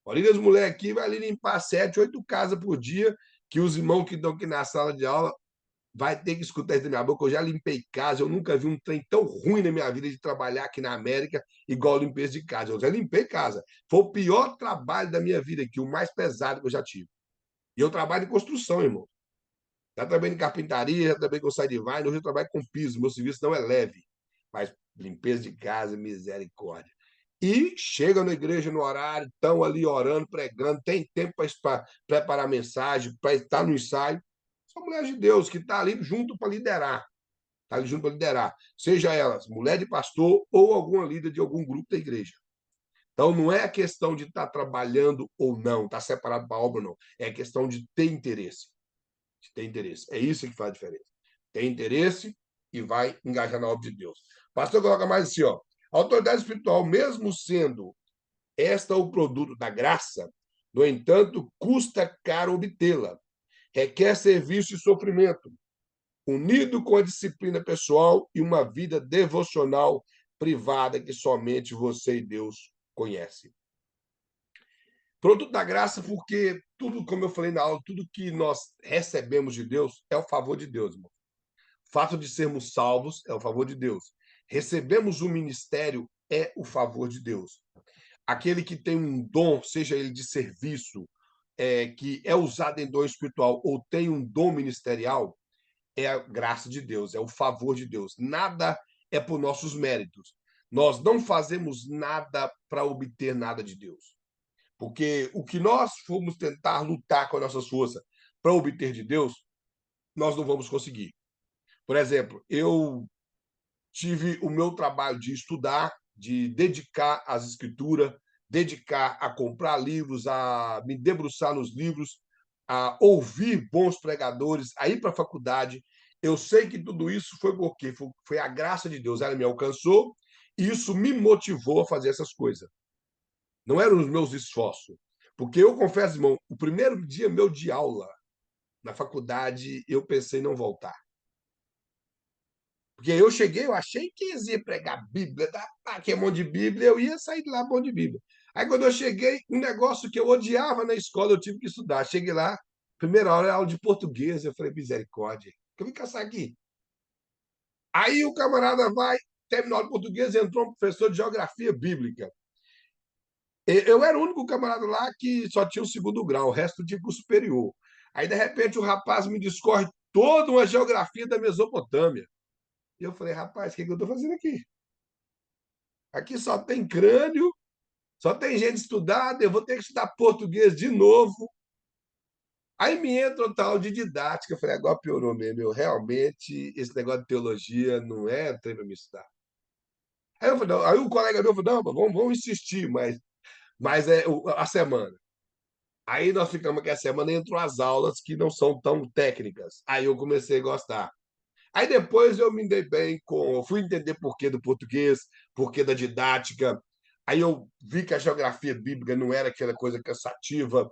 A maioria das mulheres aqui vai ali limpar 7, 8 casas por dia, que os irmãos que estão aqui na sala de aula vai ter que escutar isso da minha boca. Eu já limpei casa, eu nunca vi um trem tão ruim na minha vida de trabalhar aqui na América, igual limpeza de casa. Eu já limpei casa. Foi o pior trabalho da minha vida aqui, o mais pesado que eu já tive. E eu trabalho em construção, irmão. Já trabalhei em carpintaria, já trabalhei com side-vine, hoje eu trabalho com piso, meu serviço não é leve. Mas limpeza de casa, misericórdia. E chegam na igreja no horário, estão ali orando, pregando, tem tempo para preparar mensagem, para estar no ensaio. São mulheres de Deus que estão ali junto para liderar. Está ali junto para liderar. Seja elas mulher de pastor ou alguma líder de algum grupo da igreja. Então, não é a questão de estar trabalhando ou não, estar separado para a obra ou não. É a questão de ter interesse. De ter interesse. É isso que faz a diferença. Tem interesse e vai engajar na obra de Deus. O pastor coloca mais assim, ó. A autoridade espiritual, mesmo sendo esta o produto da graça, no entanto, custa caro obtê-la. Requer serviço e sofrimento, unido com a disciplina pessoal e uma vida devocional privada que somente você e Deus conhecem. Produto da graça, porque tudo, como eu falei na aula, tudo que nós recebemos de Deus é o favor de Deus, irmão. O fato de sermos salvos é o favor de Deus. Recebemos um ministério é o favor de Deus. Aquele que tem um dom, seja ele de serviço, que é usado em dom espiritual ou tem um dom ministerial, é a graça de Deus, é o favor de Deus. Nada é por nossos méritos. Nós não fazemos nada para obter nada de Deus. Porque o que nós formos tentar lutar com as nossas forças para obter de Deus, nós não vamos conseguir. Por exemplo, eu tive o meu trabalho de estudar, de dedicar às escrituras, dedicar a comprar livros, a me debruçar nos livros, a ouvir bons pregadores, a ir para a faculdade. Eu sei que tudo isso foi porque foi a graça de Deus, ela me alcançou e isso me motivou a fazer essas coisas. Não eram os meus esforços. Porque eu confesso, irmão, o primeiro dia meu de aula na faculdade, eu pensei em não voltar. Porque eu cheguei, eu achei que eles iam pregar Bíblia, tá? Que é um monte de Bíblia, eu ia sair de lá bom de Bíblia. Aí, quando eu cheguei, um negócio que eu odiava na escola, eu tive que estudar. Cheguei lá, primeira hora, aula de português. Eu falei, misericórdia, que eu vim caçar aqui. Aí o camarada vai, terminou a aula de português, entrou um professor de geografia bíblica. Eu era o único camarada lá que só tinha o segundo grau, o resto tinha curso superior. Aí, de repente, o rapaz me discorre toda uma geografia da Mesopotâmia. E eu falei, rapaz, o que eu estou fazendo aqui? Aqui só tem crânio, só tem gente estudada, eu vou ter que estudar português de novo. Aí me entra o tal de didática. Eu falei, agora piorou mesmo. Eu realmente, esse negócio de teologia não é trem para me estudar. Aí, eu falei, aí o colega meu falou, não, vamos insistir, mas é a semana. Aí nós ficamos aqui a semana e entrou as aulas que não são tão técnicas. Aí eu comecei a gostar. Aí depois eu me dei bem com. Eu fui entender porquê do português, porquê da didática. Aí eu vi que a geografia bíblica não era aquela coisa cansativa.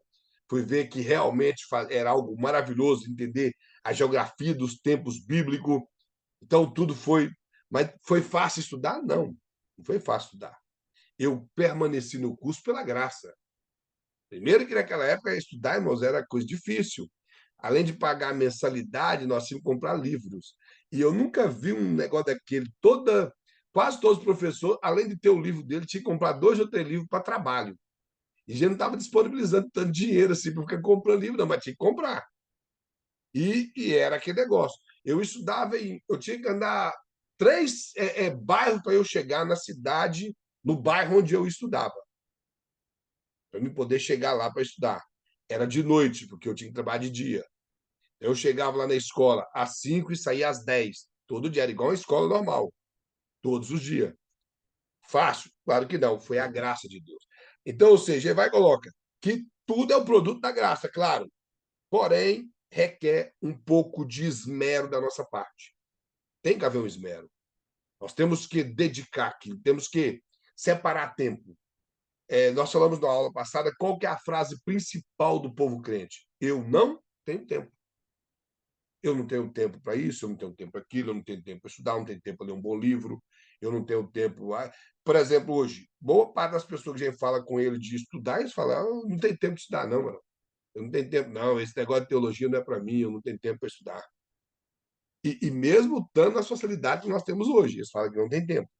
Fui ver que realmente era algo maravilhoso entender a geografia dos tempos bíblicos. Então tudo foi. Mas foi fácil estudar? Não, não foi fácil estudar. Eu permaneci no curso pela graça. Primeiro que naquela época estudar, irmãos, era coisa difícil. Além de pagar a mensalidade, nós tínhamos que comprar livros. E eu nunca vi um negócio daquele. Quase todos os professores, além de ter o livro dele, tinham que comprar 2 ou 3 livros para trabalho. E a gente não estava disponibilizando tanto dinheiro assim para ficar comprando livro, não, mas tinha que comprar. E era aquele negócio. Eu estudava eu tinha que andar 3 bairros para eu chegar na cidade, no bairro onde eu estudava, para eu poder chegar lá para estudar. Era de noite, porque eu tinha que trabalhar de dia. Eu chegava lá na escola às 5 e saía às 10. Todo dia, era igual uma escola normal, todos os dias. Fácil? Claro que não, foi a graça de Deus. Então, ou seja, ele vai e coloca que tudo é o produto da graça, claro. Porém, requer um pouco de esmero da nossa parte. Tem que haver um esmero. Nós temos que dedicar aqui, temos que separar tempo. Nós falamos na aula passada qual que é a frase principal do povo crente. Eu não tenho tempo. Eu não tenho tempo para isso, eu não tenho tempo para aquilo, eu não tenho tempo para estudar, eu não tenho tempo para ler um bom livro, eu não tenho tempo. Por exemplo, hoje, boa parte das pessoas que a gente fala com ele de estudar, eles falam: não tem tempo de estudar, não, mano. Eu não tenho tempo, não. Esse negócio de teologia não é para mim, eu não tenho tempo para estudar. E mesmo estando na sociedade que nós temos hoje, eles falam que não tem tempo.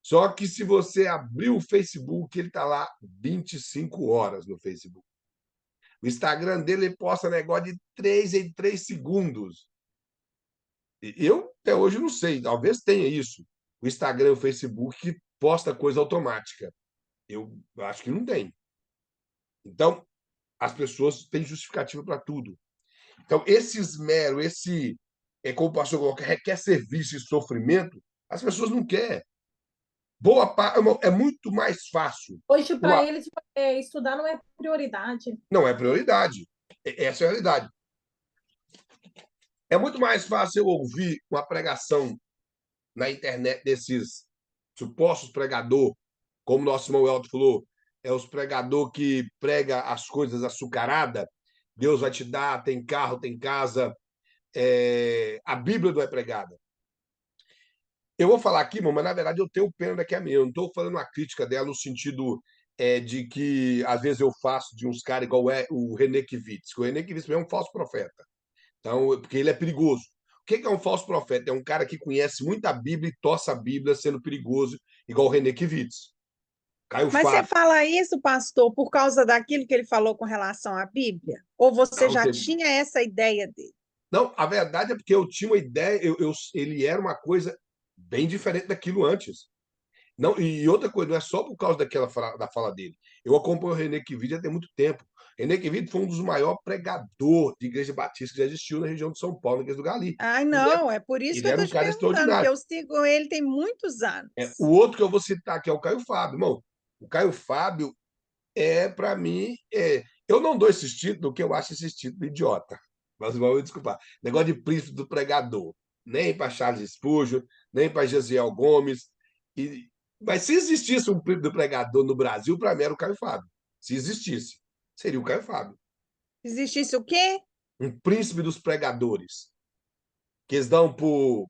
Só que se você abrir o Facebook, ele está lá 25 horas no Facebook. O Instagram dele ele posta negócio de 3 em 3 segundos. Eu até hoje não sei, talvez tenha isso. O Instagram e o Facebook que posta coisa automática. Eu acho que não tem. Então, as pessoas têm justificativa para tudo. Então, esse esmero, como o pastor coloca, requer serviço e sofrimento, as pessoas não querem. É muito mais fácil. Hoje, para eles, estudar não é prioridade. Não é prioridade. Essa é a realidade. É muito mais fácil eu ouvir uma pregação na internet desses supostos pregador, como nosso irmão Elton falou, é os pregador que prega as coisas açucarada. Deus vai te dar, tem carro, tem casa. A Bíblia não é pregada. Eu vou falar aqui, mas na verdade eu tenho pena daqui a mim. Eu não estou falando uma crítica dela no sentido de que às vezes eu faço de uns caras igual o René Kivitz, que o René Kivitz é um falso profeta. Então, porque ele é perigoso. O que é um falso profeta? É um cara que conhece muito a Bíblia e torce a Bíblia sendo perigoso, igual o René Kivitz. Caio Mas você Fábio. fala isso, pastor, por causa daquilo que ele falou com relação à Bíblia? Ou você Não, já tinha essa ideia dele? não, a verdade é porque eu tinha uma ideia, ele era uma coisa bem diferente daquilo antes. Não, e outra coisa, não é só por causa da fala dele. Eu acompanho o René Kivitz já tem muito tempo. René Kivitz foi um dos maiores pregadores de igreja batista que já existiu na região de São Paulo, na igreja do Gali. Ai, não, é por isso Ele que eu era estou um te cara perguntando, porque extraordinário. eu sigo ele tem muitos anos. O outro que eu vou citar aqui é o Caio Fábio. Irmão, o Caio Fábio para mim, eu não dou esses títulos, porque eu acho esses títulos idiota. Mas vamos desculpar. Negócio de príncipe do pregador. Nem para Charles Spurgeon, nem para Gesiel Gomes. Mas se existisse um príncipe do pregador no Brasil, para mim era o Caio Fábio. Se existisse, seria o Caio Fábio. Existisse o quê? Um príncipe dos pregadores. Que eles dão por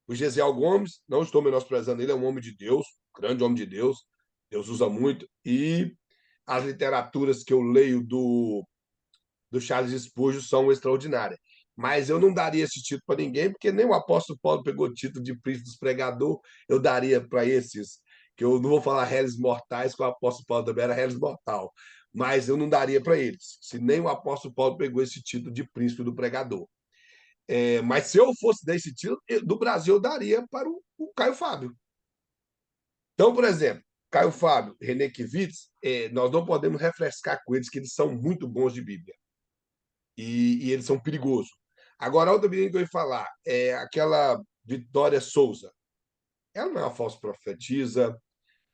o Gesiel Gomes, não estou menosprezando ele, é um homem de Deus, grande homem de Deus. Deus usa muito. E as literaturas que eu leio do Charles Spurgeon são extraordinárias. Mas eu não daria esse título para ninguém, porque nem o apóstolo Paulo pegou o título de príncipe dos pregador, eu daria para esses, que eu não vou falar réis mortais, que o apóstolo Paulo também era réis mortal, mas eu não daria para eles, se nem o apóstolo Paulo pegou esse título de príncipe do pregador. Mas se eu fosse dar esse título, do Brasil eu daria para o Caio Fábio. Então, por exemplo, Caio Fábio, René Kivitz, nós não podemos refrescar com eles que eles são muito bons de Bíblia. E eles são perigosos. Agora, a outra menina que eu ia falar é aquela Vitória Souza. Ela não é uma falsa profetisa.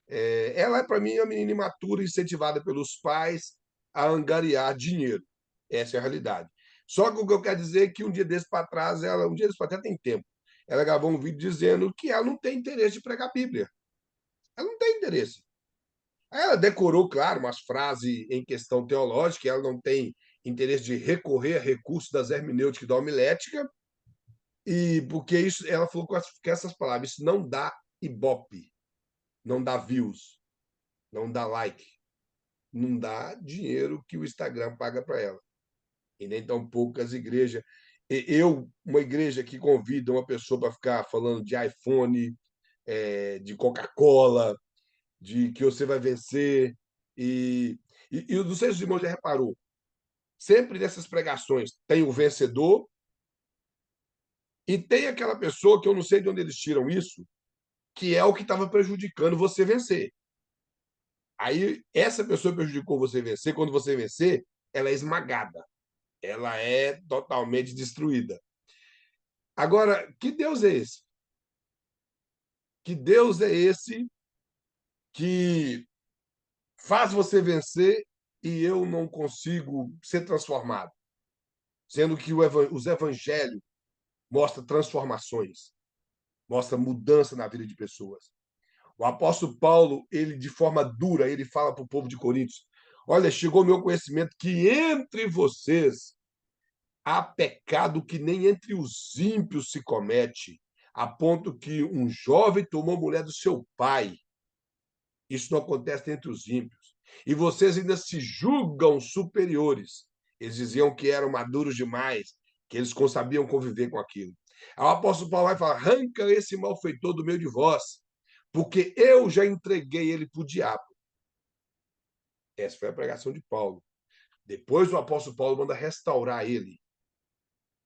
Ela é, para mim, uma menina imatura, incentivada pelos pais a angariar dinheiro. Essa é a realidade. Só que o que eu quero dizer é que um dia desse para trás, um dia desse para trás tem tempo, ela gravou um vídeo dizendo que ela não tem interesse de pregar a Bíblia. Ela não tem interesse. Aí ela decorou, claro, umas frases em questão teológica, ela não tem interesse de recorrer a recursos das hermenêuticas e da homilética, e porque isso, ela falou com essas palavras, isso não dá ibope, não dá views, não dá like, não dá dinheiro que o Instagram paga para ela. E nem tão poucas igrejas. Uma igreja que convida uma pessoa para ficar falando de iPhone, de Coca-Cola, de que você vai vencer. E não sei se os irmãos já reparou, sempre nessas pregações tem o vencedor e tem aquela pessoa que eu não sei de onde eles tiram isso, que é o que estava prejudicando você vencer. Aí, essa pessoa prejudicou você vencer, quando você vencer, ela é esmagada, ela é totalmente destruída. Agora, que Deus é esse? Que Deus é esse que faz você vencer e eu não consigo ser transformado? Sendo que os evangelhos mostram transformações, mostra mudança na vida de pessoas. O apóstolo Paulo, ele de forma dura, ele fala para o povo de Coríntios: olha, chegou o meu conhecimento que entre vocês há pecado que nem entre os ímpios se comete, a ponto que um jovem tomou a mulher do seu pai. Isso não acontece entre os ímpios. E vocês ainda se julgam superiores. Eles diziam que eram maduros demais, que eles sabiam conviver com aquilo. Aí o apóstolo Paulo vai falar: arranca esse malfeitor do meio de vós, porque eu já entreguei ele para o diabo. Essa foi a pregação de Paulo. Depois o apóstolo Paulo manda restaurar ele.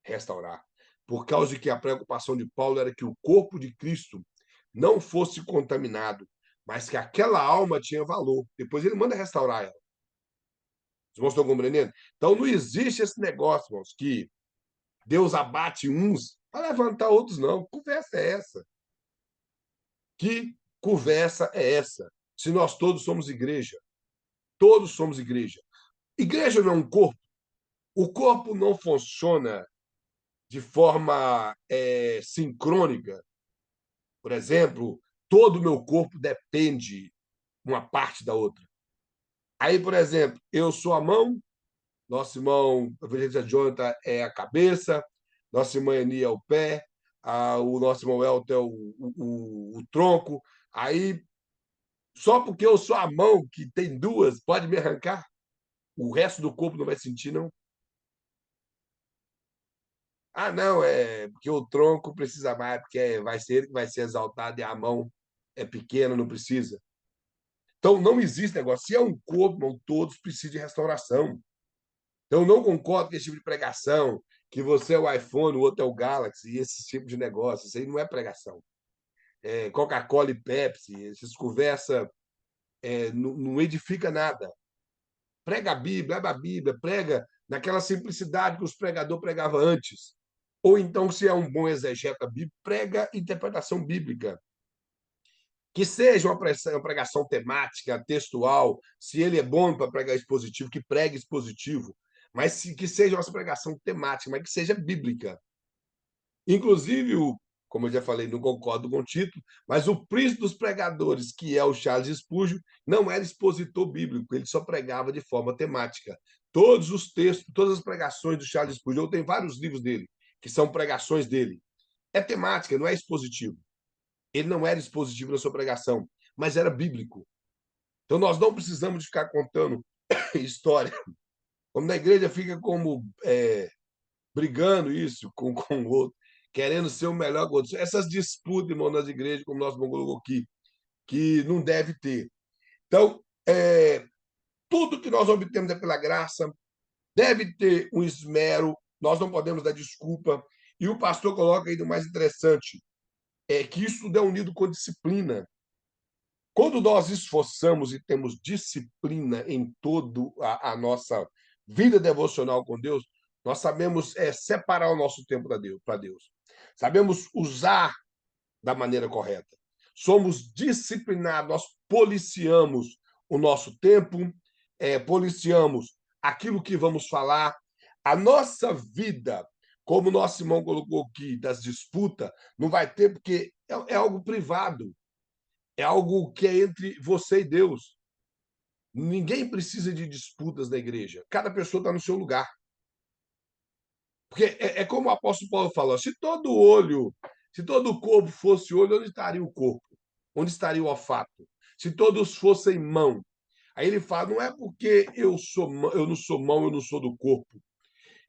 Restaurar. Por causa de que a preocupação de Paulo era que o corpo de Cristo não fosse contaminado, mas que aquela alma tinha valor. Depois ele manda restaurar ela. Os irmãos estão compreendendo? Então, não existe esse negócio, irmãos, que Deus abate uns para levantar outros, não. Que conversa é essa? Que conversa é essa? Se nós todos somos igreja. Todos somos igreja. Igreja não é um corpo. O corpo não funciona de forma sincrônica. Por exemplo, todo o meu corpo depende uma parte da outra. Aí, por exemplo, eu sou a mão, nosso irmão Evangelista Jonathan é a cabeça, nossa irmã Eni é o pé, o nosso irmão Elton é o tronco. Aí, só porque eu sou a mão, que tem duas, pode me arrancar? O resto do corpo não vai sentir, não? Ah, não, é porque o tronco precisa mais, porque vai ser ele que vai ser exaltado e a mão é pequena, não precisa. Então, não existe negócio. Se é um corpo, irmão, todos precisam de restauração. Então, eu não concordo com esse tipo de pregação, que você é o iPhone, o outro é o Galaxy, e esse tipo de negócio. Isso aí não é pregação. Coca-Cola e Pepsi, essas conversas não edifica nada. Prega a Bíblia, prega naquela simplicidade que os pregadores pregavam antes. Ou então, se é um bom exegeta bíblico, prega interpretação bíblica. Que seja uma pregação temática, textual, se ele é bom para pregar expositivo, que pregue expositivo, mas que seja uma pregação temática, mas que seja bíblica. Inclusive, como eu já falei, não concordo com o título, mas o príncipe dos pregadores, que é o Charles Spurgeon, não era expositor bíblico, ele só pregava de forma temática. Todos os textos, todas as pregações do Charles Spurgeon, eu tenho vários livros dele, que são pregações dele. É temática, não é expositivo. Ele não era expositivo na sua pregação, mas era bíblico. Então, nós não precisamos de ficar contando história. Como na igreja fica como brigando isso com o outro, querendo ser o melhor que o outro. Essas disputas, irmão, nas igrejas, como nós colocou aqui, que não deve ter. Então, tudo que nós obtemos é pela graça, deve ter um esmero, nós não podemos dar desculpa. E o pastor coloca aí do mais interessante, que isso é unido com disciplina. Quando nós esforçamos e temos disciplina em toda a nossa vida devocional com Deus, nós sabemos separar o nosso tempo para Deus. Sabemos usar da maneira correta. Somos disciplinados, nós policiamos o nosso tempo, policiamos aquilo que vamos falar. A nossa vida, como o nosso irmão colocou aqui, das disputas, não vai ter, porque é algo privado. É algo que é entre você e Deus. Ninguém precisa de disputas na igreja. Cada pessoa está no seu lugar. Porque é como o apóstolo Paulo falou: se todo o corpo fosse olho, onde estaria o corpo? Onde estaria o olfato? Se todos fossem mão. Aí ele fala: não é porque eu não sou mão, eu não sou do corpo.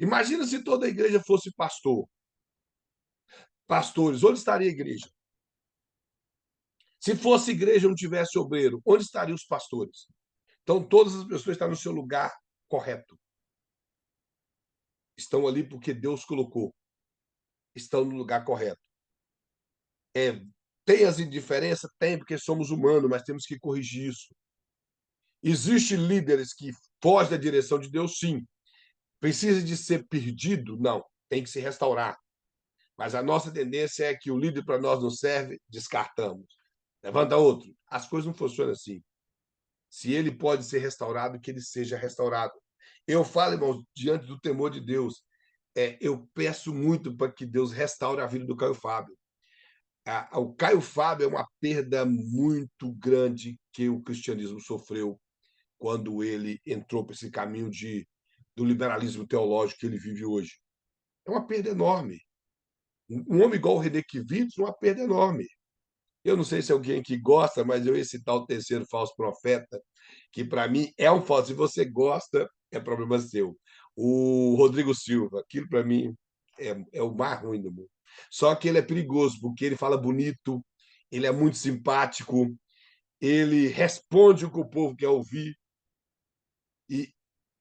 Imagina se toda a igreja fosse pastor. Pastores, onde estaria a igreja? Se fosse igreja e não tivesse obreiro, onde estariam os pastores? Então, todas as pessoas estão no seu lugar correto. Estão ali porque Deus colocou. Estão no lugar correto. Tem as indiferenças? Tem, porque somos humanos, mas temos que corrigir isso. Existem líderes que fogem da direção de Deus? Sim. Precisa de ser perdido? Não. Tem que se restaurar. Mas a nossa tendência é que o líder para nós não serve, descartamos. Levanta outro. As coisas não funcionam assim. Se ele pode ser restaurado, que ele seja restaurado. Eu falo, irmãos, diante do temor de Deus, eu peço muito para que Deus restaure a vida do Caio Fábio. O Caio Fábio é uma perda muito grande que o cristianismo sofreu quando ele entrou para esse caminho do liberalismo teológico que ele vive hoje. É uma perda enorme. Um homem igual o René Kivitz, uma perda enorme. Eu não sei se é alguém que gosta, mas eu ia citar o terceiro falso profeta, que para mim é um falso. Se você gosta, é problema seu. O Rodrigo Silva, aquilo para mim é o mais ruim do mundo. Só que ele é perigoso, porque ele fala bonito, ele é muito simpático, ele responde o que o povo quer ouvir e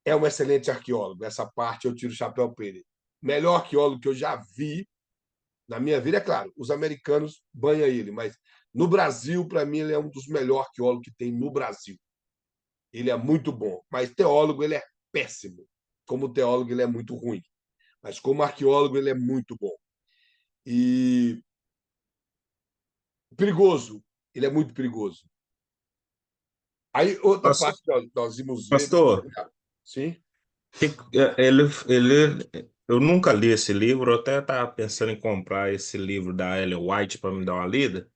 é um excelente arqueólogo. Essa parte eu tiro o chapéu para ele. Melhor arqueólogo que eu já vi na minha vida, é claro, os americanos banham ele, mas no Brasil, para mim, ele é um dos melhores arqueólogos que tem no Brasil. Ele é muito bom, mas teólogo ele é péssimo. Como teólogo, ele é muito ruim. Mas como arqueólogo, ele é muito bom. E perigoso. Ele é muito perigoso. Aí, outra parte que nós vimos ver... Pastor, Sim? eu nunca li esse livro, eu até estava pensando em comprar esse livro da Ellen White para me dar uma lida,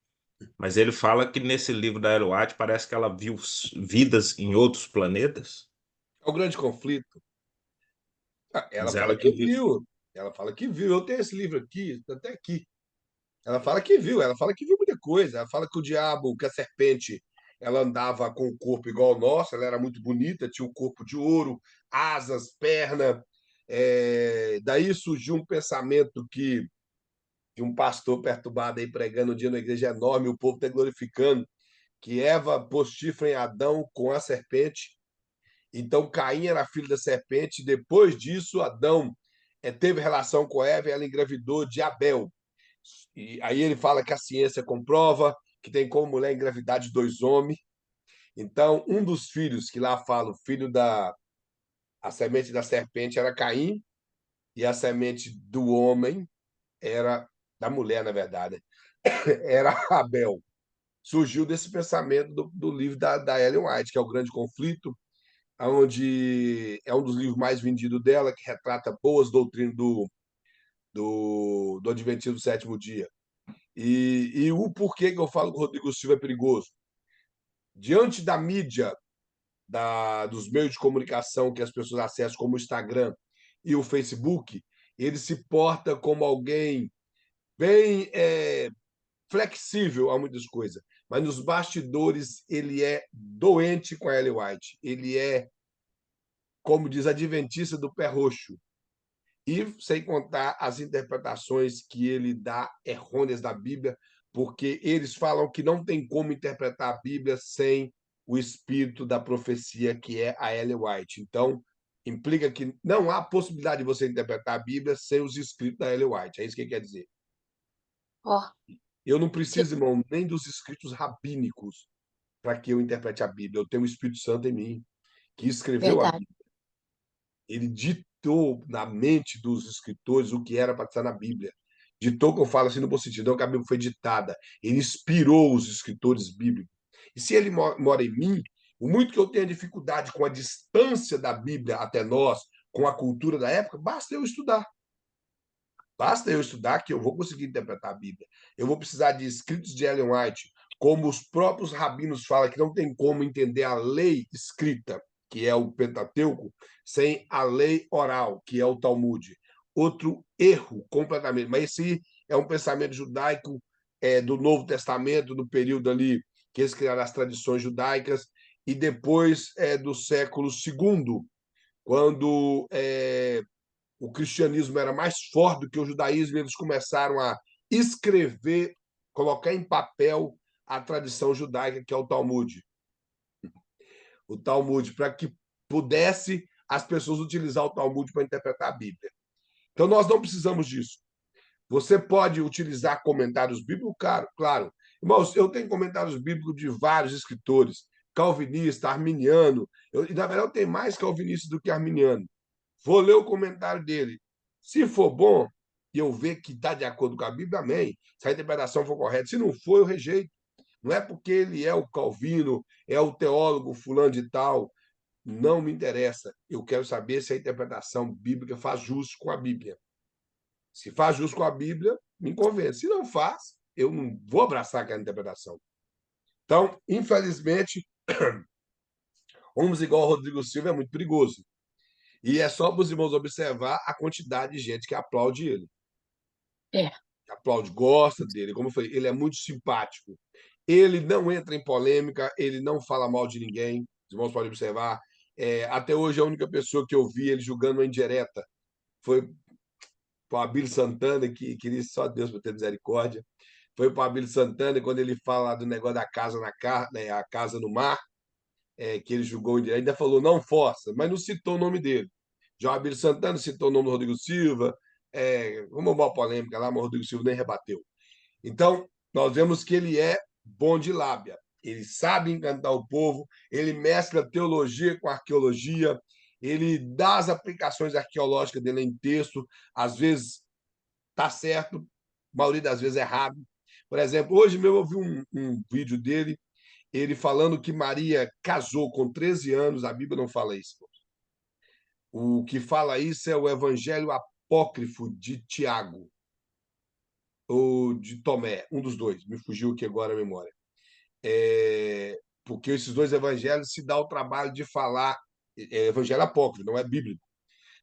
mas ele fala que nesse livro da Ellen White parece que ela viu vidas em outros planetas. É o grande conflito. Ela Mas fala ela que que viu. viu. Ela fala que viu. Eu tenho esse livro aqui, até aqui. Ela fala que viu. Ela fala que viu muita coisa. Ela fala que o diabo, que a serpente, ela andava com o corpo igual ao nosso. Ela era muito bonita, tinha um corpo de ouro, asas, perna. Daí surgiu um pensamento que de um pastor perturbado aí pregando um dia na igreja enorme, o povo está glorificando, que Eva pôs chifre em Adão com a serpente. Então, Caim era filho da serpente. Depois disso, Adão teve relação com Eva e ela engravidou de Abel. E aí ele fala que a ciência comprova que tem como mulher engravidar de dois homens. Então, um dos filhos, que lá fala, o filho da a semente da serpente era Caim, e a semente do homem era da mulher, na verdade, era Abel. Surgiu desse pensamento do livro da Ellen White, que é o Grande Conflito, onde é um dos livros mais vendidos dela, que retrata boas doutrinas do Adventismo do Sétimo Dia. E o porquê que eu falo que o Rodrigo Silva é perigoso. Diante da mídia, dos meios de comunicação que as pessoas acessam, como o Instagram e o Facebook, ele se porta como alguém bem flexível a muitas coisas. Mas nos bastidores, ele é doente com a Ellen White. Ele é, como diz, adventista do pé roxo. E sem contar as interpretações que ele dá errôneas da Bíblia, porque eles falam que não tem como interpretar a Bíblia sem o espírito da profecia, que é a Ellen White. Então, implica que não há possibilidade de você interpretar a Bíblia sem os escritos da Ellen White. É isso que ele quer dizer. Ó, Eu não que- preciso, irmão, nem dos escritos rabínicos para que eu interprete a Bíblia. Eu tenho o Espírito Santo em mim, que escreveu a verdade. Bíblia. Ele ditou na mente dos escritores o que era para estar na Bíblia. Ditou, que eu falo assim no bom sentido, não que a Bíblia foi ditada. Ele inspirou os escritores bíblicos. E se ele mora em mim, o muito que eu tenho dificuldade com a distância da Bíblia até nós, com a cultura da época, basta eu estudar. Basta eu estudar que eu vou conseguir interpretar a Bíblia. Eu vou precisar de escritos de Ellen White, como os próprios rabinos falam que não tem como entender a lei escrita, que é o Pentateuco, sem a lei oral, que é o Talmud. Outro erro completamente. Mas esse é um pensamento judaico do Novo Testamento, do período ali que eles criaram as tradições judaicas, e depois do século II, quando o cristianismo era mais forte do que o judaísmo, eles começaram a escrever, colocar em papel a tradição judaica, que é o Talmud. O Talmud, para que pudesse as pessoas utilizar o Talmud para interpretar a Bíblia. Então, nós não precisamos disso. Você pode utilizar comentários bíblicos, claro. Irmãos, eu tenho comentários bíblicos de vários escritores, calvinista, arminiano. E, na verdade, eu tenho mais calvinista do que arminiano. Vou ler o comentário dele. Se for bom e eu ver que está de acordo com a Bíblia, amém. Se a interpretação for correta. Se não for, eu rejeito. Não é porque ele é o Calvino, é o teólogo fulano de tal. Não me interessa. Eu quero saber se a interpretação bíblica faz jus com a Bíblia. Se faz jus com a Bíblia, me convence. Se não faz, eu não vou abraçar aquela interpretação. Então, infelizmente, homens igual ao Rodrigo Silva é muito perigoso. E é só para os irmãos observar a quantidade de gente que aplaude ele. É, Que aplaude, gosta dele. Como eu falei, ele é muito simpático. Ele não entra em polêmica, ele não fala mal de ninguém. Os irmãos podem observar. Até hoje, a única pessoa que eu vi ele julgando uma indireta foi para o Abílio Santana, que queria só Deus para ter misericórdia. Foi para o Abílio Santana, quando ele fala do negócio da casa né, a casa no mar, que ele julgou indireta, ainda falou não força, mas não citou o nome dele. Já o Abílio Santana citou o nome do Rodrigo Silva, uma polêmica lá, mas o Rodrigo Silva nem rebateu. Então, nós vemos que ele é bom de lábia, ele sabe encantar o povo, ele mescla teologia com arqueologia, ele dá as aplicações arqueológicas dele em texto, às vezes está certo, a maioria das vezes errado. Por exemplo, hoje mesmo eu vi um vídeo dele, ele falando que Maria casou com 13 anos, a Bíblia não fala isso. O que fala isso é o Evangelho Apócrifo de Tiago, ou de Tomé, um dos dois, me fugiu aqui agora a memória. Porque esses dois evangelhos se dá o trabalho de falar, evangelho apócrifo, não é bíblico,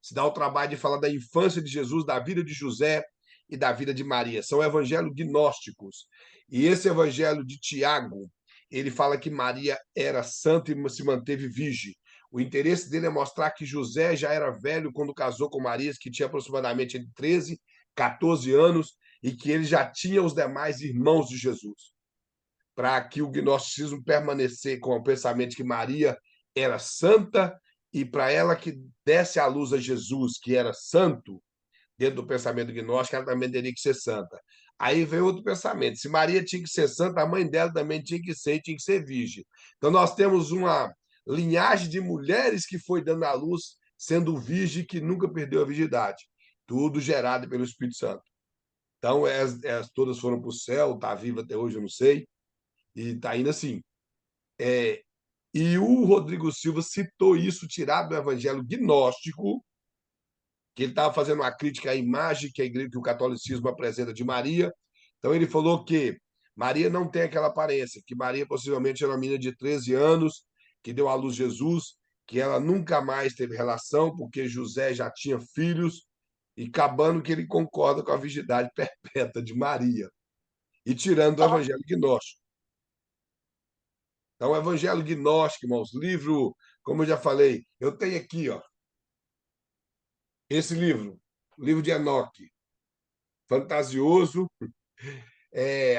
se dá o trabalho de falar da infância de Jesus, da vida de José e da vida de Maria. São evangelhos gnósticos. E esse evangelho de Tiago, ele fala que Maria era santa e se manteve virgem. O interesse dele é mostrar que José já era velho quando casou com Maria, que tinha aproximadamente entre 13 e 14 anos, e que ele já tinha os demais irmãos de Jesus. Para que o gnosticismo permanecer com o pensamento que Maria era santa e para ela que desse à luz a Jesus, que era santo, dentro do pensamento gnóstico, ela também teria que ser santa. Aí vem outro pensamento. Se Maria tinha que ser santa, a mãe dela também tinha que ser virgem. Então nós temos uma linhagem de mulheres que foi dando à luz, sendo virgem, que nunca perdeu a virgindade. Tudo gerado pelo Espírito Santo. Então, todas foram para o céu, está viva até hoje, eu não sei, e está indo assim. E o Rodrigo Silva citou isso, tirado do evangelho gnóstico, que ele estava fazendo uma crítica à imagem que a igreja, que o catolicismo apresenta de Maria. Então, ele falou que Maria não tem aquela aparência, que Maria possivelmente era uma menina de 13 anos, que deu à luz Jesus, que ela nunca mais teve relação, porque José já tinha filhos, e acabando que ele concorda com a virgindade perpétua de Maria, e tirando do Ó, evangelho gnóstico. Então, o Evangelho Gnóstico, irmãos, livro, como eu já falei, eu tenho aqui, ó, esse livro, o livro de Enoque, fantasioso,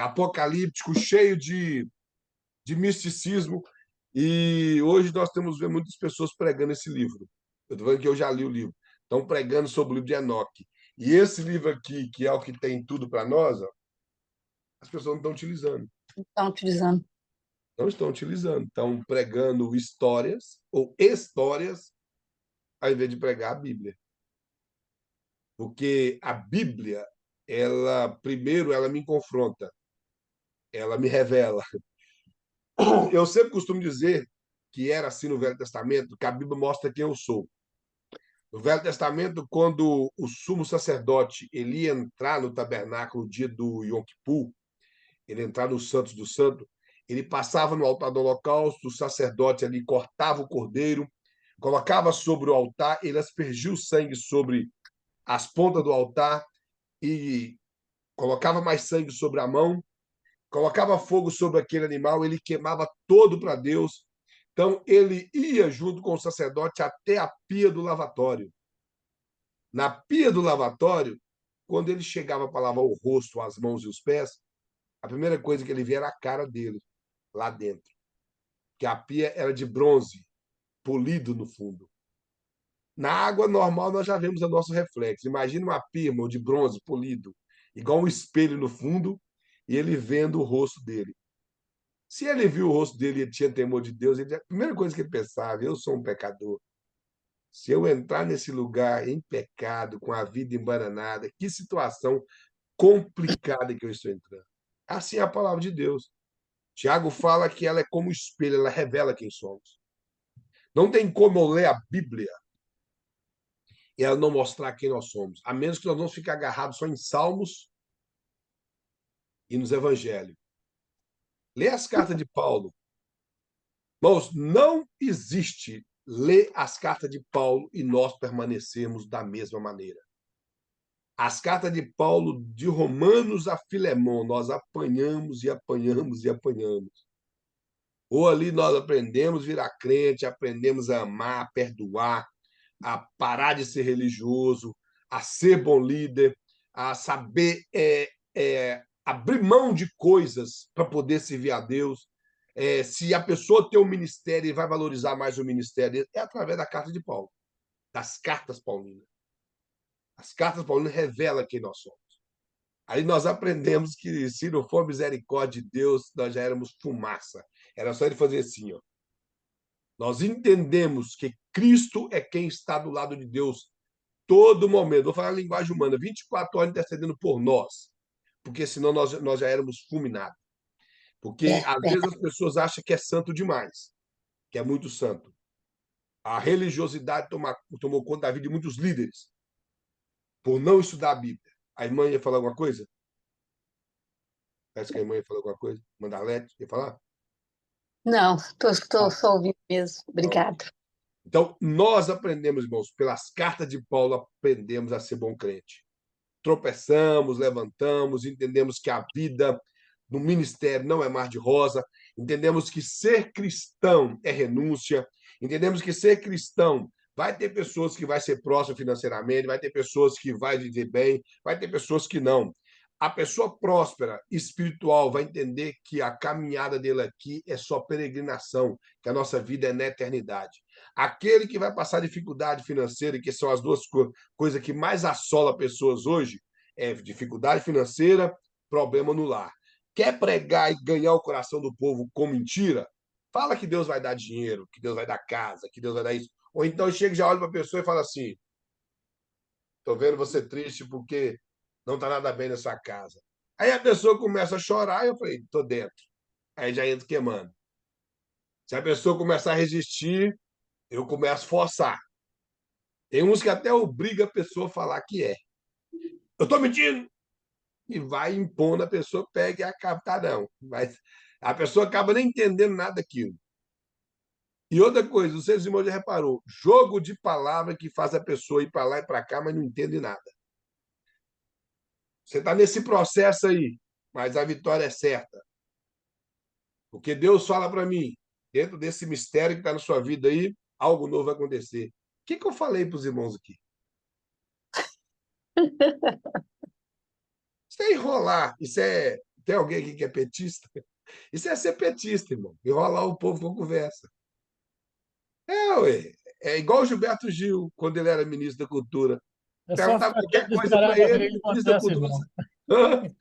apocalíptico, cheio de misticismo, e hoje nós temos vendo muitas pessoas pregando esse livro. Eu estou vendo que eu já li o livro. Estão pregando sobre o livro de Enoque. E esse livro aqui, que é o que tem tudo para nós, ó, as pessoas não estão utilizando. estão utilizando. Não estão utilizando. Estão pregando histórias, ou histórias, ao invés de pregar a Bíblia. Porque a Bíblia, primeiro, ela me confronta, ela me revela. Eu sempre costumo dizer que era assim no Velho Testamento, que a Bíblia mostra quem eu sou. No Velho Testamento, quando o sumo sacerdote ele ia entrar no tabernáculo no dia do Yom Kippur, ele entrar no Santos do Santo, ele passava no altar do holocausto, o sacerdote ali cortava o cordeiro, colocava sobre o altar, ele aspergia o sangue sobre as pontas do altar e colocava mais sangue sobre a mão, colocava fogo sobre aquele animal, ele queimava todo para Deus. Então, ele ia junto com o sacerdote até a pia do lavatório. Na pia do lavatório, quando ele chegava para lavar o rosto, as mãos e os pés, a primeira coisa que ele via era a cara dele, lá dentro. Que a pia era de bronze, polido no fundo. Na água normal, nós já vemos o nosso reflexo. Imagina uma pia, irmão, de bronze, polido, igual um espelho no fundo, e ele vendo o rosto dele. Se ele viu o rosto dele e ele tinha temor de Deus, a primeira coisa que ele pensava, eu sou um pecador. Se eu entrar nesse lugar em pecado, com a vida embananada, que situação complicada que eu estou entrando. Assim é a palavra de Deus. Tiago fala que ela é como o espelho, ela revela quem somos. Não tem como eu ler a Bíblia e ela não mostrar quem nós somos, a menos que nós não fiquemos agarrados só em Salmos e nos Evangelhos. Lê as cartas de Paulo. Irmãos, não existe ler as cartas de Paulo e nós permanecermos da mesma maneira. As cartas de Paulo, de Romanos a Filemão, nós apanhamos e apanhamos e apanhamos. Ou ali nós aprendemos a virar crente, aprendemos a amar, a perdoar, a parar de ser religioso, a ser bom líder, a saber abrir mão de coisas para poder servir a Deus. Se a pessoa tem um ministério e vai valorizar mais o ministério, é através da carta de Paulo, das cartas paulinas. As cartas paulinas revelam quem nós somos. Aí nós aprendemos que, se não for misericórdia de Deus, nós já éramos fumaça. Era só ele fazer assim, ó. Nós entendemos que Cristo é quem está do lado de Deus todo momento. Vou falar a linguagem humana, 24 horas intercedendo por nós, porque senão nós já éramos fulminados. Porque, às vezes, as pessoas acham que é santo demais, que é muito santo. A religiosidade tomou conta da vida de muitos líderes, por não estudar a Bíblia. A irmã ia falar alguma coisa? Parece que a irmã ia falar alguma coisa. Mandalete, ia falar? Não, estou Ah, só ouvindo mesmo. então, Obrigada. então, nós aprendemos, irmãos, pelas cartas de Paulo, aprendemos a ser bom crente. Tropeçamos, levantamos, entendemos que a vida no ministério não é mar de rosa, entendemos que ser cristão é renúncia, entendemos que ser cristão vai ter pessoas que vai ser próximo financeiramente, vai ter pessoas que vai viver bem, vai ter pessoas que não. A pessoa próspera, espiritual, vai entender que a caminhada dele aqui é só peregrinação, que a nossa vida é na eternidade. Aquele que vai passar dificuldade financeira, que são as duas coisas que mais assola pessoas hoje, é dificuldade financeira, problema no lar. Quer pregar e ganhar o coração do povo com mentira? Fala que Deus vai dar dinheiro, que Deus vai dar casa, que Deus vai dar isso. Ou então chega e já olha para a pessoa e fala assim: estou vendo você triste porque não está nada bem na sua casa. Aí a pessoa começa a chorar e eu falei: estou dentro. Aí já entro queimando. Se a pessoa começar a resistir, eu começo a forçar. Tem uns que até obriga a pessoa a falar que é. Eu estou mentindo! E vai impondo, a pessoa pega e acaba, tá, não. Mas a pessoa acaba nem entendendo nada daquilo. E outra coisa, não sei se o irmão já reparou, jogo de palavra que faz a pessoa ir para lá e para cá, mas não entende nada. Você está nesse processo aí, mas a vitória é certa. Porque Deus fala para mim, dentro desse mistério que está na sua vida aí, algo novo vai acontecer. O que eu falei para os irmãos aqui? Isso é enrolar. Isso é. Tem alguém aqui que é petista? Isso é ser petista, irmão. Enrolar o povo com conversa. Ué. É igual o Gilberto Gil, quando ele era ministro da Cultura. É só Perguntava ficar qualquer quieto e coisa esperar para para ver ele, o que o ministro da acontece, Cultura. irmão. Hã?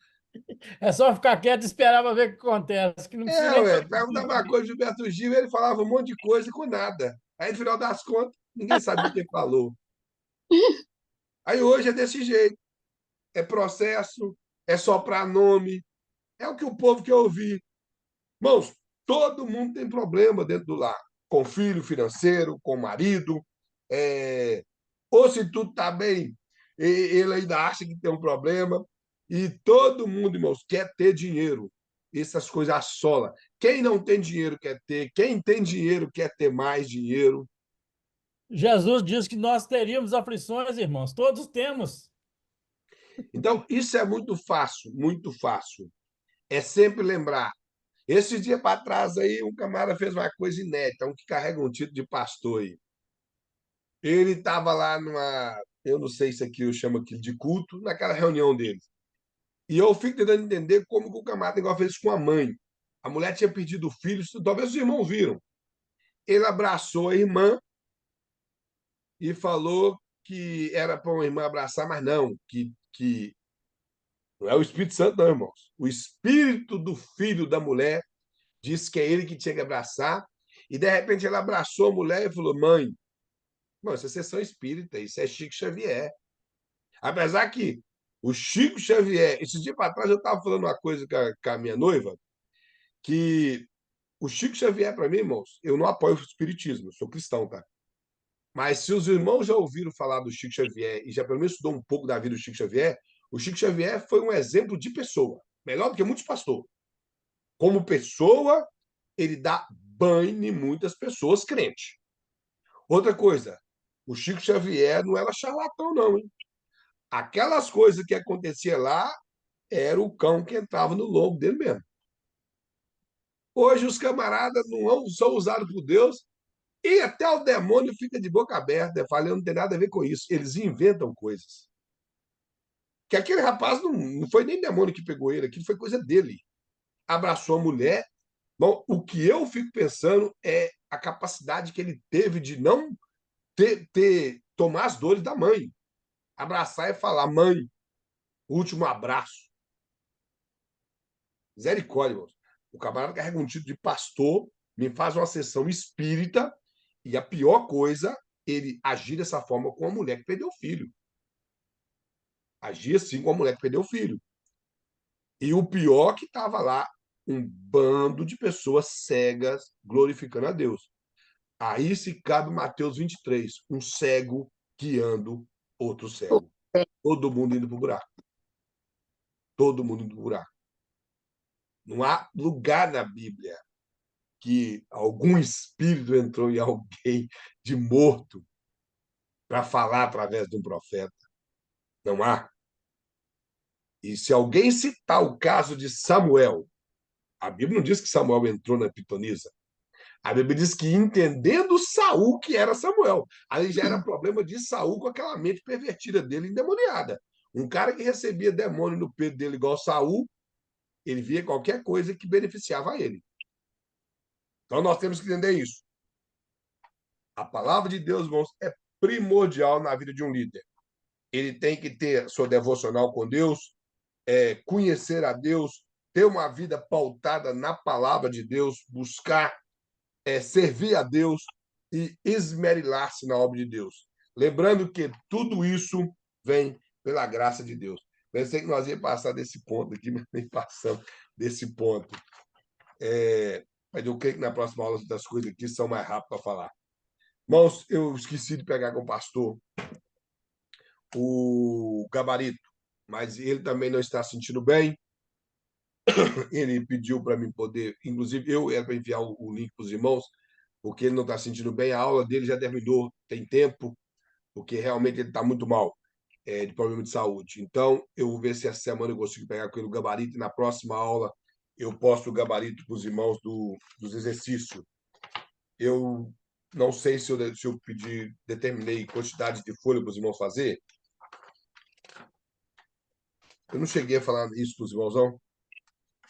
É só ficar quieto e esperar para ver o que acontece, que não precisa nem Ué. Perguntava uma coisa do Gilberto Gil, ele falava um monte de coisa com nada. Aí, no final das contas, ninguém sabia o que ele falou. Aí hoje é desse jeito. É processo, é soprar nome, é o que o povo quer ouvir. Irmãos, todo mundo tem problema dentro do lar, com filho financeiro, com marido. Ou se tudo está bem, ele ainda acha que tem um problema. E todo mundo, irmãos, quer ter dinheiro. Essas coisas assolam. Quem não tem dinheiro quer ter, quem tem dinheiro quer ter mais dinheiro. Jesus diz que nós teríamos aflições, irmãos. Todos temos. Então, isso é muito fácil, muito fácil. É sempre lembrar. Esse dia para trás aí, um camarada fez uma coisa inédita, um que carrega um título de pastor aí. Ele estava lá numa, eu não sei se aqui eu chamo aquilo de culto, naquela reunião dele. E eu fico tentando entender como que o camarada igual fez isso com a mãe. A mulher tinha perdido o filho, talvez os irmãos viram. Ele abraçou a irmã e falou que era para uma irmã abraçar, mas não, que não é o Espírito Santo, não, irmãos. O espírito do filho da mulher disse que é ele que tinha que abraçar. E de repente ele abraçou a mulher e falou: Mãe, não, isso é sessão espírita, isso é Chico Xavier. Apesar que o Chico Xavier, esse dia para trás eu estava falando uma coisa com a minha noiva, que o Chico Xavier, para mim, irmãos, eu não apoio o espiritismo, eu sou cristão, tá? Mas se os irmãos já ouviram falar do Chico Xavier e já pelo menos estudou um pouco da vida do Chico Xavier, o Chico Xavier foi um exemplo de pessoa, melhor do que muitos pastores. Como pessoa, ele dá banho em muitas pessoas crentes. Outra coisa, o Chico Xavier não era charlatão, não, hein? Aquelas coisas que acontecia lá era o cão que entrava no lombo dele mesmo. Hoje os camaradas não são usados por Deus e até o demônio fica de boca aberta, falando não tem nada a ver com isso. Eles inventam coisas. Que aquele rapaz não foi nem demônio que pegou ele, aquilo foi coisa dele. Abraçou a mulher. Bom, o que eu fico pensando é a capacidade que ele teve de não tomar as dores da mãe. Abraçar e falar: Mãe, último abraço. Misericórdia, irmãos. O camarada carrega um título de pastor, me faz uma sessão espírita, e a pior coisa ele agir dessa forma com a mulher que perdeu o filho. Agir assim com a mulher que perdeu o filho. E o pior que estava lá, um bando de pessoas cegas glorificando a Deus. Aí se cabe Mateus 23, um cego guiando outro cego. Todo mundo indo para o buraco. Todo mundo indo para o buraco. Não há lugar na Bíblia que algum espírito entrou em alguém de morto para falar através de um profeta. Não há. E se alguém citar o caso de Samuel, a Bíblia não diz que Samuel entrou na pitonisa. A Bíblia diz que entendendo Saul que era Samuel. Aí já era problema de Saul com aquela mente pervertida dele, endemoniada. Um cara que recebia demônio no peito dele igual Saul, ele via qualquer coisa que beneficiava ele. Então nós temos que entender isso. A palavra de Deus, irmãos, é primordial na vida de um líder. Ele tem que ter sua devocional com Deus, conhecer a Deus, ter uma vida pautada na palavra de Deus, buscar servir a Deus e esmerilar-se na obra de Deus. Lembrando que tudo isso vem pela graça de Deus. Pensei que nós íamos passar desse ponto aqui, mas nem passamos desse ponto. Mas eu creio que na próxima aula das coisas aqui são mais rápidas para falar. Irmãos, eu esqueci de pegar com o pastor o gabarito, mas ele também não está sentindo bem. Ele pediu para mim poder, inclusive eu era para enviar o link para os irmãos, porque ele não está sentindo bem. A aula dele já terminou, tem tempo, porque realmente ele está muito mal, de problema de saúde. Então, eu vou ver se essa semana eu consigo pegar com ele o gabarito e na próxima aula eu posto o gabarito para os irmãos dos exercícios. Eu não sei se eu determinei quantidade de folha para os irmãos fazer. Eu não cheguei a falar isso para os irmãos, não.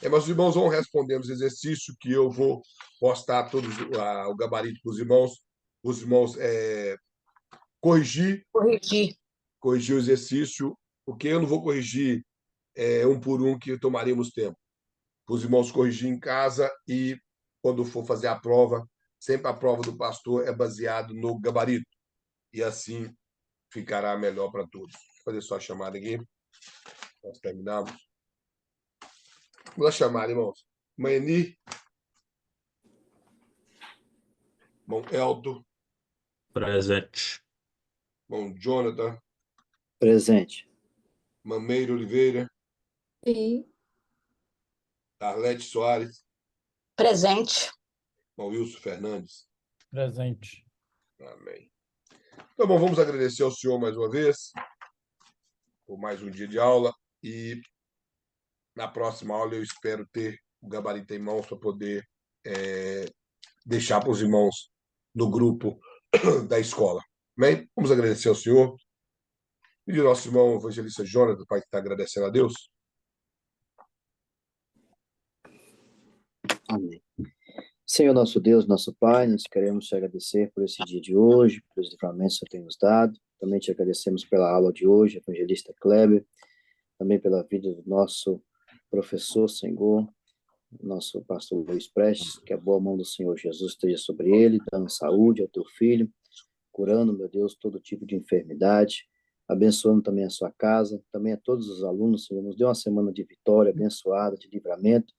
Mas os irmãos vão respondendo os exercícios que eu vou postar todos o gabarito para os irmãos corrigir o exercício, porque eu não vou corrigir um por um, que tomaríamos tempo. Para os irmãos corrigir em casa e, quando for fazer a prova, sempre a prova do pastor é baseado no gabarito. E assim ficará melhor para todos. Vou fazer só a chamada aqui. Nós terminamos. Vamos chamar, irmãos. Maeni. Irmão Elton. Presente. Irmão Jonathan. Presente. Mameiro Oliveira. Sim. Arlete Soares. Presente. Irmão Wilson Fernandes. Presente. Amém. Então, bom, vamos agradecer ao senhor mais uma vez por mais um dia de aula e na próxima aula eu espero ter o gabarito em mãos para poder deixar para os irmãos no grupo da escola. Amém? Vamos agradecer ao senhor. E o nosso irmão evangelista Jonathan, pai, que está agradecendo a Deus. Amém. Senhor nosso Deus, nosso Pai, nós queremos te agradecer por esse dia de hoje, pelos livramentos que o Senhor tem nos dado. Também te agradecemos pela aula de hoje, evangelista Kleber, também pela vida do nosso professor, Senhor, nosso pastor Luiz Prestes, que a boa mão do Senhor Jesus esteja sobre ele, dando saúde ao teu filho, curando, meu Deus, todo tipo de enfermidade, abençoando também a sua casa, também a todos os alunos, Senhor, nos dê uma semana de vitória, abençoada, de livramento,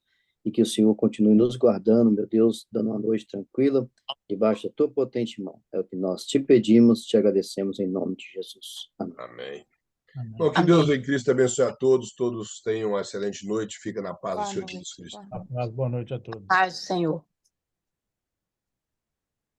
e que o Senhor continue nos guardando, meu Deus, dando uma noite tranquila, debaixo da tua potente mão. É o que nós te pedimos, te agradecemos em nome de Jesus. Amém. Amém. Amém. Bom, que Deus em Cristo abençoe a todos. Todos tenham uma excelente noite. Fica na paz do Boa Senhor noite. Jesus Cristo. Boa noite a todos. Paz do Senhor.